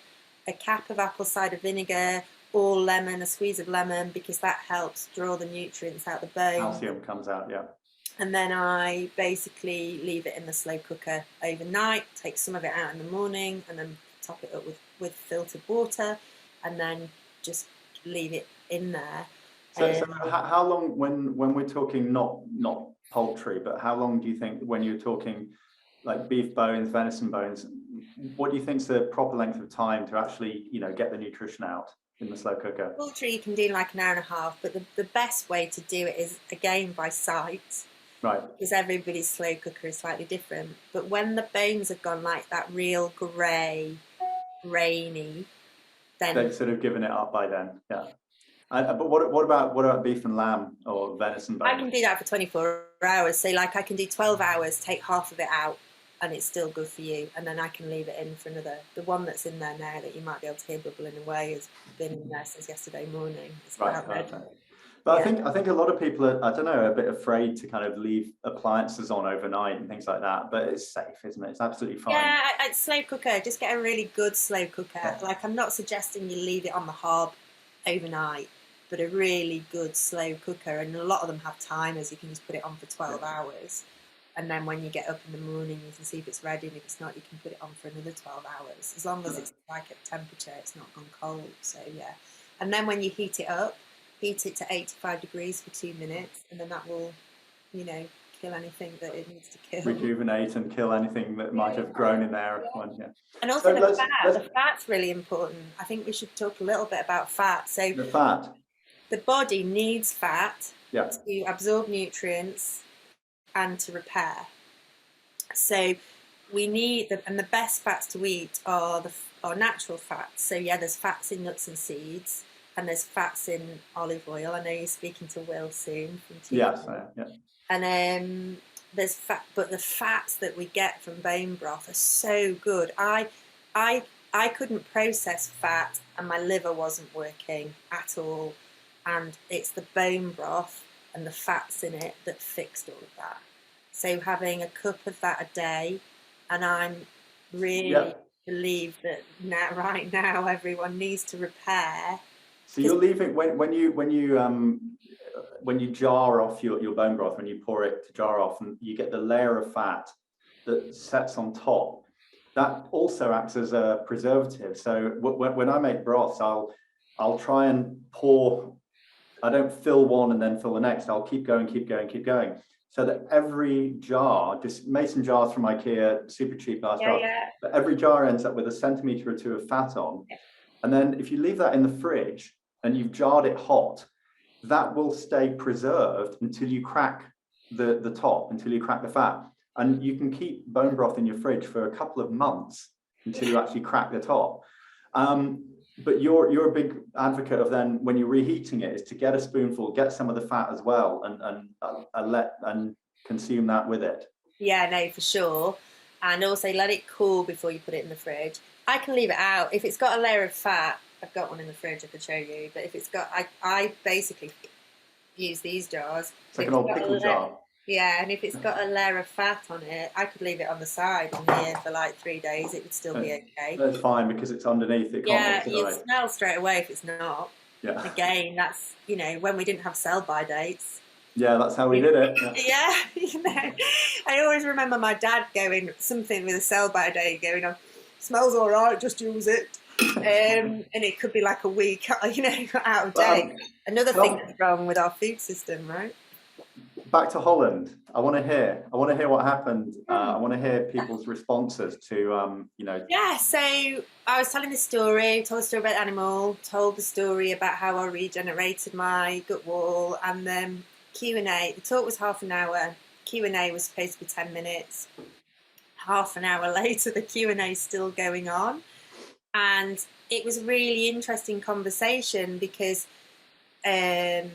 A cap of apple cider vinegar, or lemon, a squeeze of lemon, because that helps draw the nutrients out the bone. Calcium comes out, And then I basically leave it in the slow cooker overnight, take some of it out in the morning, and then top it up with filtered water, and then just leave it in there. So how long, when we're talking not poultry, but how long do you think, when you're talking like beef bones, venison bones, what do you think is the proper length of time to actually get the nutrition out in the slow cooker? Poultry you can do like an hour and a half, but the best way to do it is again by sight. Right. Because everybody's slow cooker is slightly different. But when the bones have gone like that real grey, grainy, then they've sort of given it up by then. But what about beef and lamb or venison bone? I can do that for 24 hours. So like I can do 12 hours, take half of it out, and it's still good for you. And then I can leave it in for another. The one that's in there now that you might be able to hear bubbling away has been in there since yesterday morning. It's But I think a lot of people are, I don't know, a bit afraid to kind of leave appliances on overnight and things like that. But it's safe, isn't it? It's absolutely fine. Yeah, it's slow cooker. Just get a really good slow cooker. Yeah. Like I'm not suggesting you leave it on the hob overnight, but a really good slow cooker. And a lot of them have timers. You can just put it on for 12 hours. And then when you get up in the morning, you can see if it's ready, and if it's not, you can put it on for another 12 hours. As long as it's like at temperature, it's not gone cold. So yeah. And then when you heat it up, heat it to 85 degrees for 2 minutes, and then that will, you know, kill anything that it needs to kill. Rejuvenate and kill anything that might have grown in there. Yeah. And also So the fat's really important. I think we should talk a little bit about fat. So the fat. The body needs fat Yeah. to absorb nutrients and to repair. So we need and the best fats to eat are natural fats. So yeah, there's fats in nuts and seeds, and there's fats in olive oil. I know you're speaking to Will soon from TV. Yes, yeah. And there's fat, but the fats that we get from bone broth are so good. I couldn't process fat, and my liver wasn't working at all. And it's the bone broth and the fats in it that fixed all of that. So having a cup of that a day, and I'm really believe that right now everyone needs to repair. So you're leaving when you jar off your bone broth, when you pour it to jar off, and you get the layer of fat that sets on top. That also acts as a preservative. So when I make broths, I'll try and pour. I don't fill one and then fill the next. I'll keep going, so that every jar, just mason jars from IKEA, super cheap glass jars, but every jar ends up with a centimetre or two of fat on. And then if you leave that in the fridge and you've jarred it hot, that will stay preserved until you crack the top, until you crack the fat. And you can keep bone broth in your fridge for a couple of months until you actually crack the top. But you're a big advocate of then, when you're reheating it, is to get a spoonful, get some of the fat as well, and consume that with it. Yeah, no, for sure. And also let it cool before you put it in the fridge. I can leave it out. If it's got a layer of fat, I've got one in the fridge I could show you. But if it's got, I basically use these jars. It's like an old pickle jar. Yeah, and if it's got a layer of fat on it, I could leave it on the side on here for like 3 days. It would still be okay. That's fine, because it's underneath. It can't you smell straight away if it's not. Yeah. Again, that's, you know, when we didn't have sell-by dates. Yeah, that's how we did it. Yeah, you know. I always remember my dad going, something with a sell-by date going on, smells all right, just use it. And it could be like a week, you know, out of date. Another thing that's wrong with our food system, right? Back to Holland. I want to hear what happened. I want to hear people's responses to, you know. Yeah, so I was telling the story, told the story about the animal, told the story about how I regenerated my gut wall, and then Q&A. The talk was half an hour. Q&A was supposed to be 10 minutes. Half an hour later, the Q&A is still going on. And it was a really interesting conversation because, again,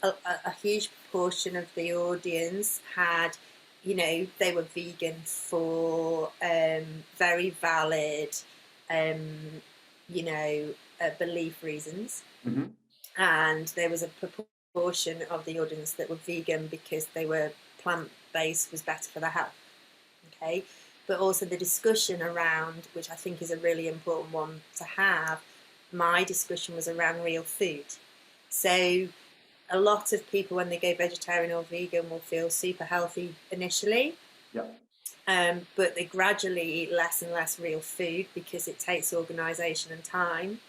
a huge proportion of the audience had, you know, they were vegan for very valid, you know, belief reasons. Mm-hmm. And there was a proportion of the audience that were vegan because they were plant-based was better for their health. Okay. But also the discussion around, which I think is a really important one to have, my discussion was around real food. So a lot of people, when they go vegetarian or vegan, will feel super healthy initially. Yeah. But they gradually eat less and less real food because it takes organisation and time.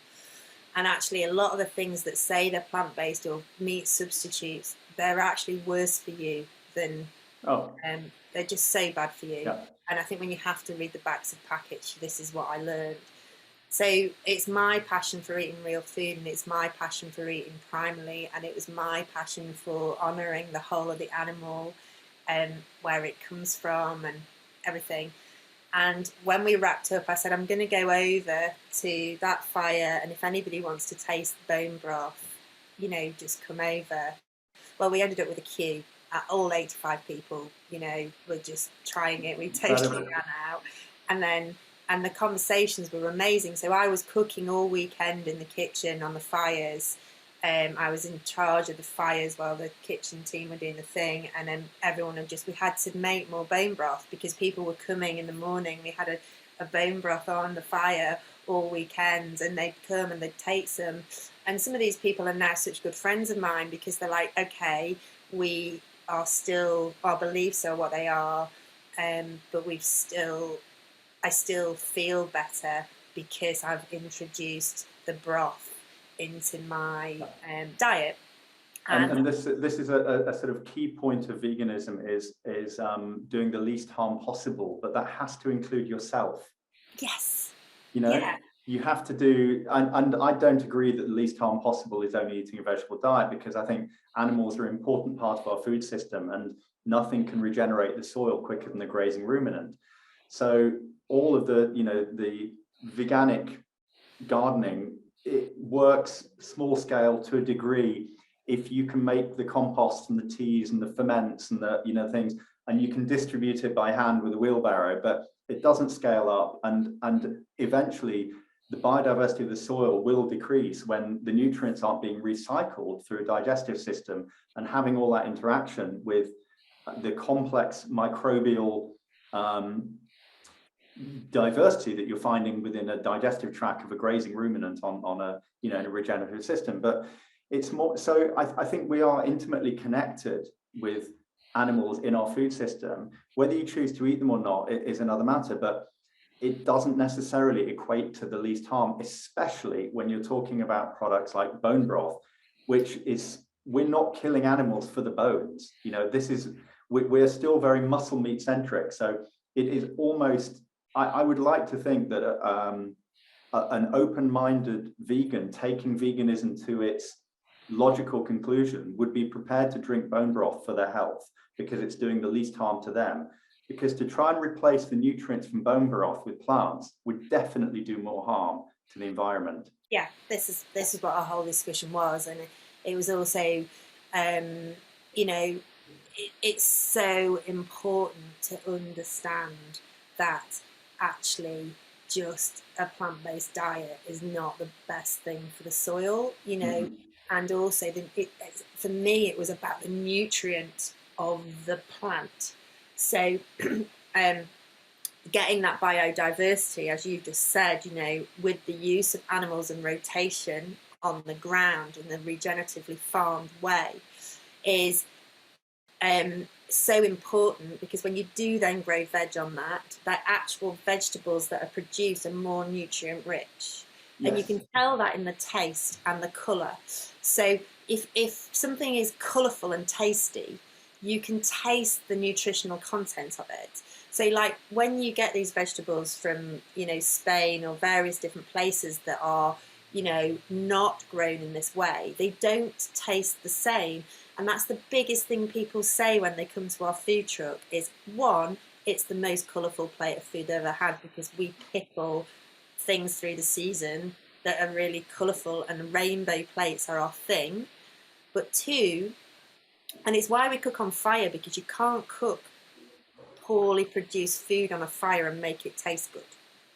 And actually a lot of the things that say they're plant-based or meat substitutes, they're actually worse for you than... they're just so bad for you. Yeah. And I think when you have to read the backs of packets, this is what I learned. So it's my passion for eating real food, and it's my passion for eating primally, and it was my passion for honouring the whole of the animal and where it comes from and everything. And when we wrapped up, I said, I'm going to go over to that fire, and if anybody wants to taste the bone broth, you know, just come over. Well, we ended up with a queue. All 85 people, you know, were just trying it. We totally ran out. And the conversations were amazing. So I was cooking all weekend in the kitchen on the fires. I was in charge of the fires while the kitchen team were doing the thing. And then we had to make more bone broth because people were coming in the morning. We had a bone broth on the fire all weekend, and they'd come and they'd take some. And some of these people are now such good friends of mine because they're like, okay, we are still, our beliefs are what they are, but I still feel better because I've introduced the broth into my diet. And this is a sort of key point of veganism is doing the least harm possible, but that has to include yourself. Yes. You know, you have to do, and I don't agree that the least harm possible is only eating a vegetable diet, because I think animals are an important part of our food system, and nothing can regenerate the soil quicker than a grazing ruminant. So all of the, you know, the veganic gardening, it works small scale to a degree if you can make the compost and the teas and the ferments and the, you know, things, and you can distribute it by hand with a wheelbarrow, but it doesn't scale up, and eventually the biodiversity of the soil will decrease when the nutrients aren't being recycled through a digestive system, and having all that interaction with the complex microbial diversity that you're finding within a digestive tract of a grazing ruminant on a, you know, in a regenerative system. But it's more so, I think we are intimately connected with animals in our food system. Whether you choose to eat them or not is another matter, but it doesn't necessarily equate to the least harm, especially when you're talking about products like bone broth, which is, we're not killing animals for the bones. You know, this is, we're still very muscle meat centric. So it is almost, I would like to think that an open-minded vegan taking veganism to its logical conclusion would be prepared to drink bone broth for their health, because it's doing the least harm to them. Because to try and replace the nutrients from bone broth with plants would definitely do more harm to the environment. Yeah, this is what our whole discussion was, and it was also, you know, it's so important to understand that actually just a plant-based diet is not the best thing for the soil, you know, and also for me it was about the nutrient of the plant. So getting that biodiversity, as you've just said, you know, with the use of animals and rotation on the ground in the regeneratively farmed way is so important, because when you do then grow veg on that, the actual vegetables that are produced are more nutrient rich. Yes. And you can tell that in the taste and the colour. So if something is colourful and tasty, you can taste the nutritional content of it. So like when you get these vegetables from, you know, Spain or various different places that are, you know, not grown in this way, they don't taste the same. And that's the biggest thing people say when they come to our food truck is, one, it's the most colourful plate of food they've ever had, because we pickle things through the season that are really colourful, and rainbow plates are our thing. But two, and it's why we cook on fire, because you can't cook poorly produced food on a fire and make it taste good.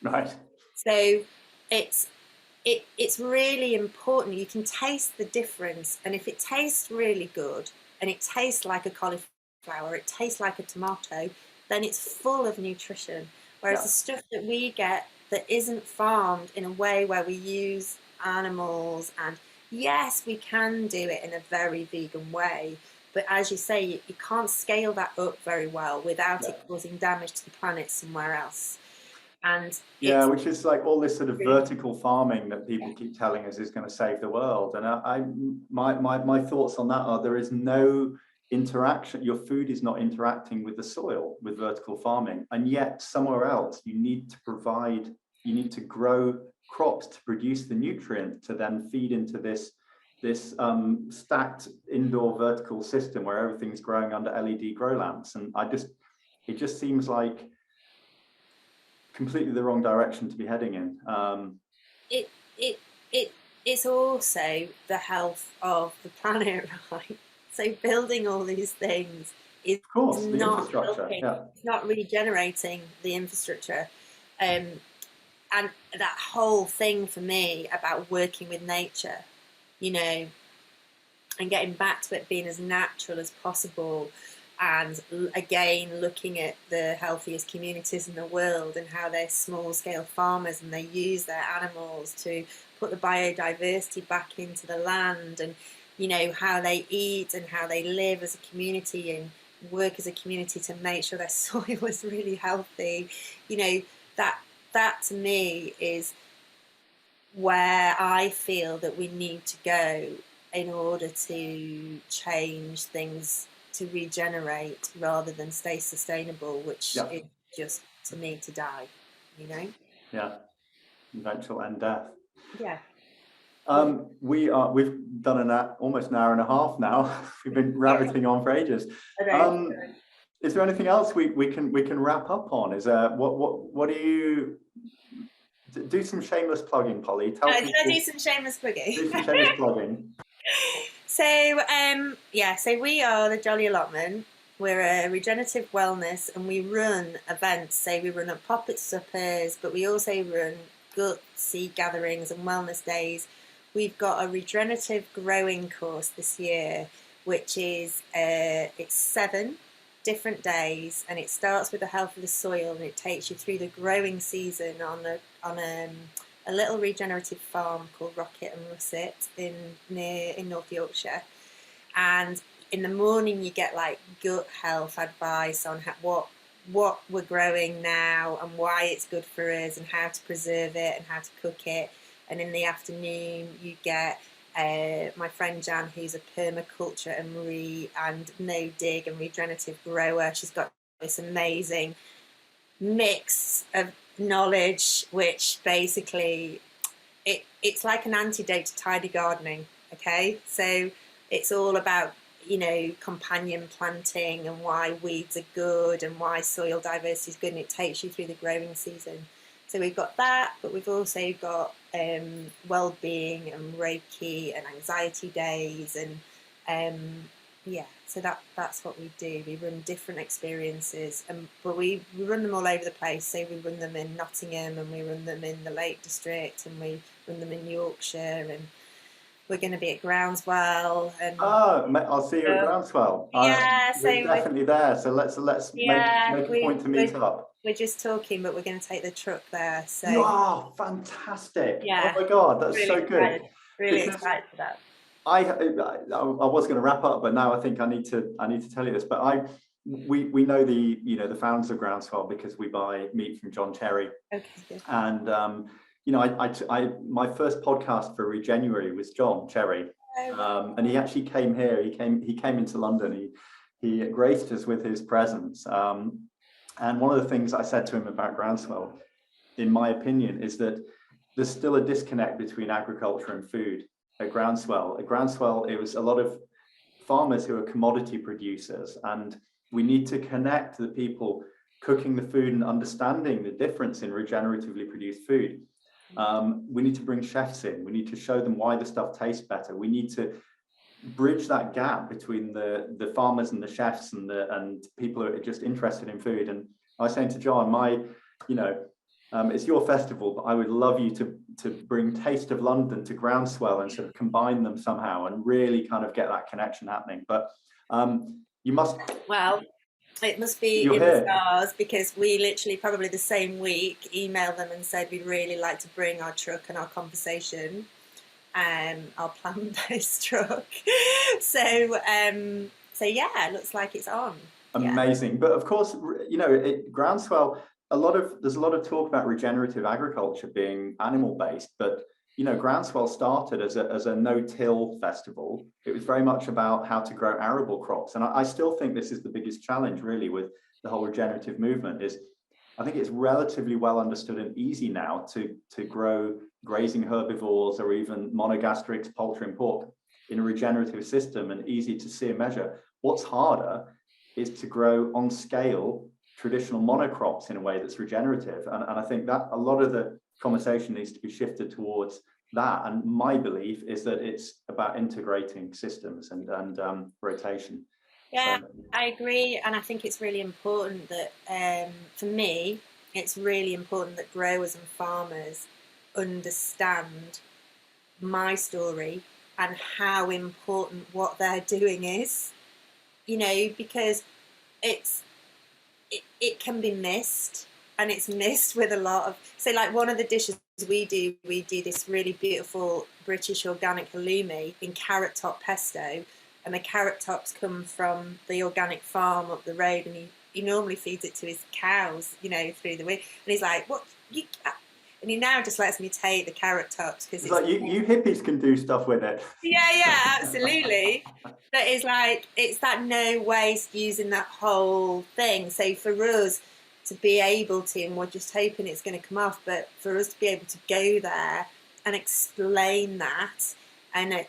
Right. So it's really important. You can taste the difference, and if it tastes really good and it tastes like a cauliflower, it tastes like a tomato, then it's full of nutrition. Whereas the stuff that we get that isn't farmed in a way where we use animals, and yes, we can do it in a very vegan way, but as you say, you can't scale that up very well without it causing damage to the planet somewhere else. And yeah, which is like all this sort of vertical farming that people keep telling us is going to save the world. And my thoughts on that are, there is no interaction. Your food is not interacting with the soil with vertical farming, and yet somewhere else you need to grow crops to produce the nutrient to then feed into this stacked indoor vertical system where everything's growing under LED grow lamps. And it just seems like completely the wrong direction to be heading in. It's also the health of the planet, right? So building all these things is, of course, the not infrastructure, helping, it's not regenerating the infrastructure. And that whole thing for me about working with nature, you know, and getting back to it being as natural as possible, and again looking at the healthiest communities in the world and how they're small scale farmers and they use their animals to put the biodiversity back into the land. And you know, how they eat and how they live as a community and work as a community to make sure their soil is really healthy. You know, that to me is where I feel that we need to go in order to change things to regenerate rather than stay sustainable, which Yeah. is just to me to die, you know? Yeah. Eventual end death. Yeah. We've done almost an hour and a half now. We've been rabbiting on for ages. Is there anything else we can wrap up on? Is what do you do? Some shameless plugging, Polly. Tell people. Can I do some shameless plugging? Do some shameless plugging. So so we are the Jolly Allotment. We're a regenerative wellness, and we run events. So we run at pop-up suppers, but we also run gut seed gatherings and wellness days. We've got a regenerative growing course this year, which is it's 7 different days, and it starts with the health of the soil, and it takes you through the growing season on a little regenerative farm called Rocket and Russet in North Yorkshire. And in the morning you get like gut health advice on what we're growing now and why it's good for us and how to preserve it and how to cook it. And in the afternoon you get my friend Jan, who's a permaculture and no dig and regenerative grower. She's got this amazing mix of knowledge, which basically it's like an antidote to tidy gardening. Okay, so it's all about, you know, companion planting and why weeds are good and why soil diversity is good, and it takes you through the growing season. So we've got that, but we've also got well-being and Reiki and anxiety days, and so that's what we do. We run different experiences, but we run them all over the place. So we run them in Nottingham, and we run them in the Lake District, and we run them in Yorkshire, and we're going to be at Groundswell. And I'll see you at Groundswell. Yeah, so we're definitely there. So let's make a point to meet up. We're just talking, but we're going to take the truck there. So you are fantastic. Yeah, oh my God, that's really so good. Really excited for that. I was going to wrap up, but now I think I need to tell you this. But we know the founders of Groundswell because we buy meat from John Cherry. Okay, good. And my first podcast for Regenuary was John Cherry, and he actually came here. He came into London. He graced us with his presence. And one of the things I said to him about Groundswell, in my opinion, is that there's still a disconnect between agriculture and food at Groundswell. At Groundswell, it was a lot of farmers who are commodity producers, and we need to connect the people cooking the food and understanding the difference in regeneratively produced food. We need to bring chefs in. We need to show them why the stuff tastes better. We need to bridge that gap between the farmers and the chefs and people who are just interested in food. And I was saying to John, it's your festival, but I would love you to bring Taste of London to Groundswell and sort of combine them somehow and really kind of get that connection happening. But you must. Well, it must be in the stars, because we literally probably the same week emailed them and said we'd really like to bring our truck and our conversation, our plant-based truck. So yeah, it looks like it's on. Amazing. Yeah. But of course, Groundswell, there's a lot of talk about regenerative agriculture being animal-based, but Groundswell started as a no-till festival. It was very much about how to grow arable crops. And I still think this is the biggest challenge really with the whole regenerative movement is I think it's relatively well understood and easy now to grow grazing herbivores or even monogastrics, poultry and pork in a regenerative system, and easy to see and measure. What's harder is to grow on scale traditional monocrops in a way that's regenerative. And I think that a lot of the conversation needs to be shifted towards that. And my belief is that it's about integrating systems and rotation. Yeah, so I agree. And I think it's really important that, for me, it's really important that growers and farmers understand my story and how important what they're doing is, because it can be missed. and it's missed with a lot of, so like one of the dishes we do this really beautiful British organic halloumi in carrot top pesto, and the carrot tops come from the organic farm up the road, and he normally feeds it to his cows, you know, through the week, and he's like, what you, and he now just lets me take the carrot tops because it's like you hippies can do stuff with it. Yeah, absolutely. But it's like, it's that no waste, using that whole thing. So for us to be able to, and we're just hoping it's going to come off, but for us to be able to go there and explain that, and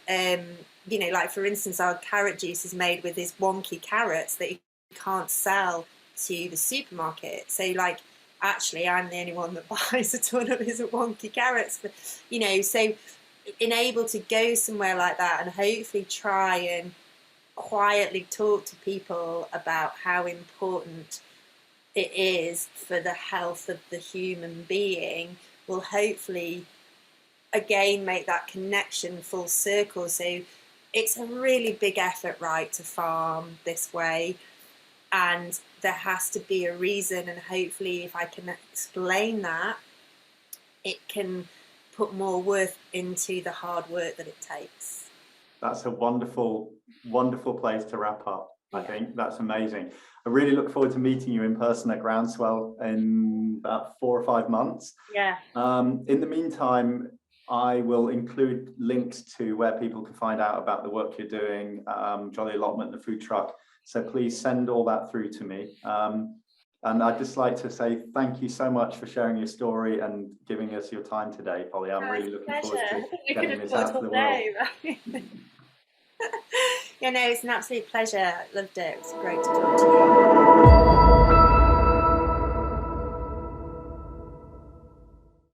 you know, like for instance, our carrot juice is made with these wonky carrots that you can't sell to the supermarket. So like, actually, I'm the only one that buys a ton of his wonky carrots, but you know, so being able to go somewhere like that and hopefully try and quietly talk to people about how important it is for the health of the human being will hopefully again make that connection full circle. So it's a really big effort, right, to farm this way, and there has to be a reason, and hopefully if I can explain that, it can put more worth into the hard work that it takes. That's a wonderful, wonderful place to wrap up. Yeah. I think that's amazing. I really look forward to meeting you in person at Groundswell in about 4 or 5 months. Yeah. In the meantime, I will include links to where people can find out about the work you're doing, Jolly Allotment, the food truck. So please send all that through to me. And I'd just like to say thank you so much for sharing your story and giving us your time today, Polly. I'm really looking forward to getting this out to the world. Yeah, no, it's an absolute pleasure. I loved it. It was great to talk to you.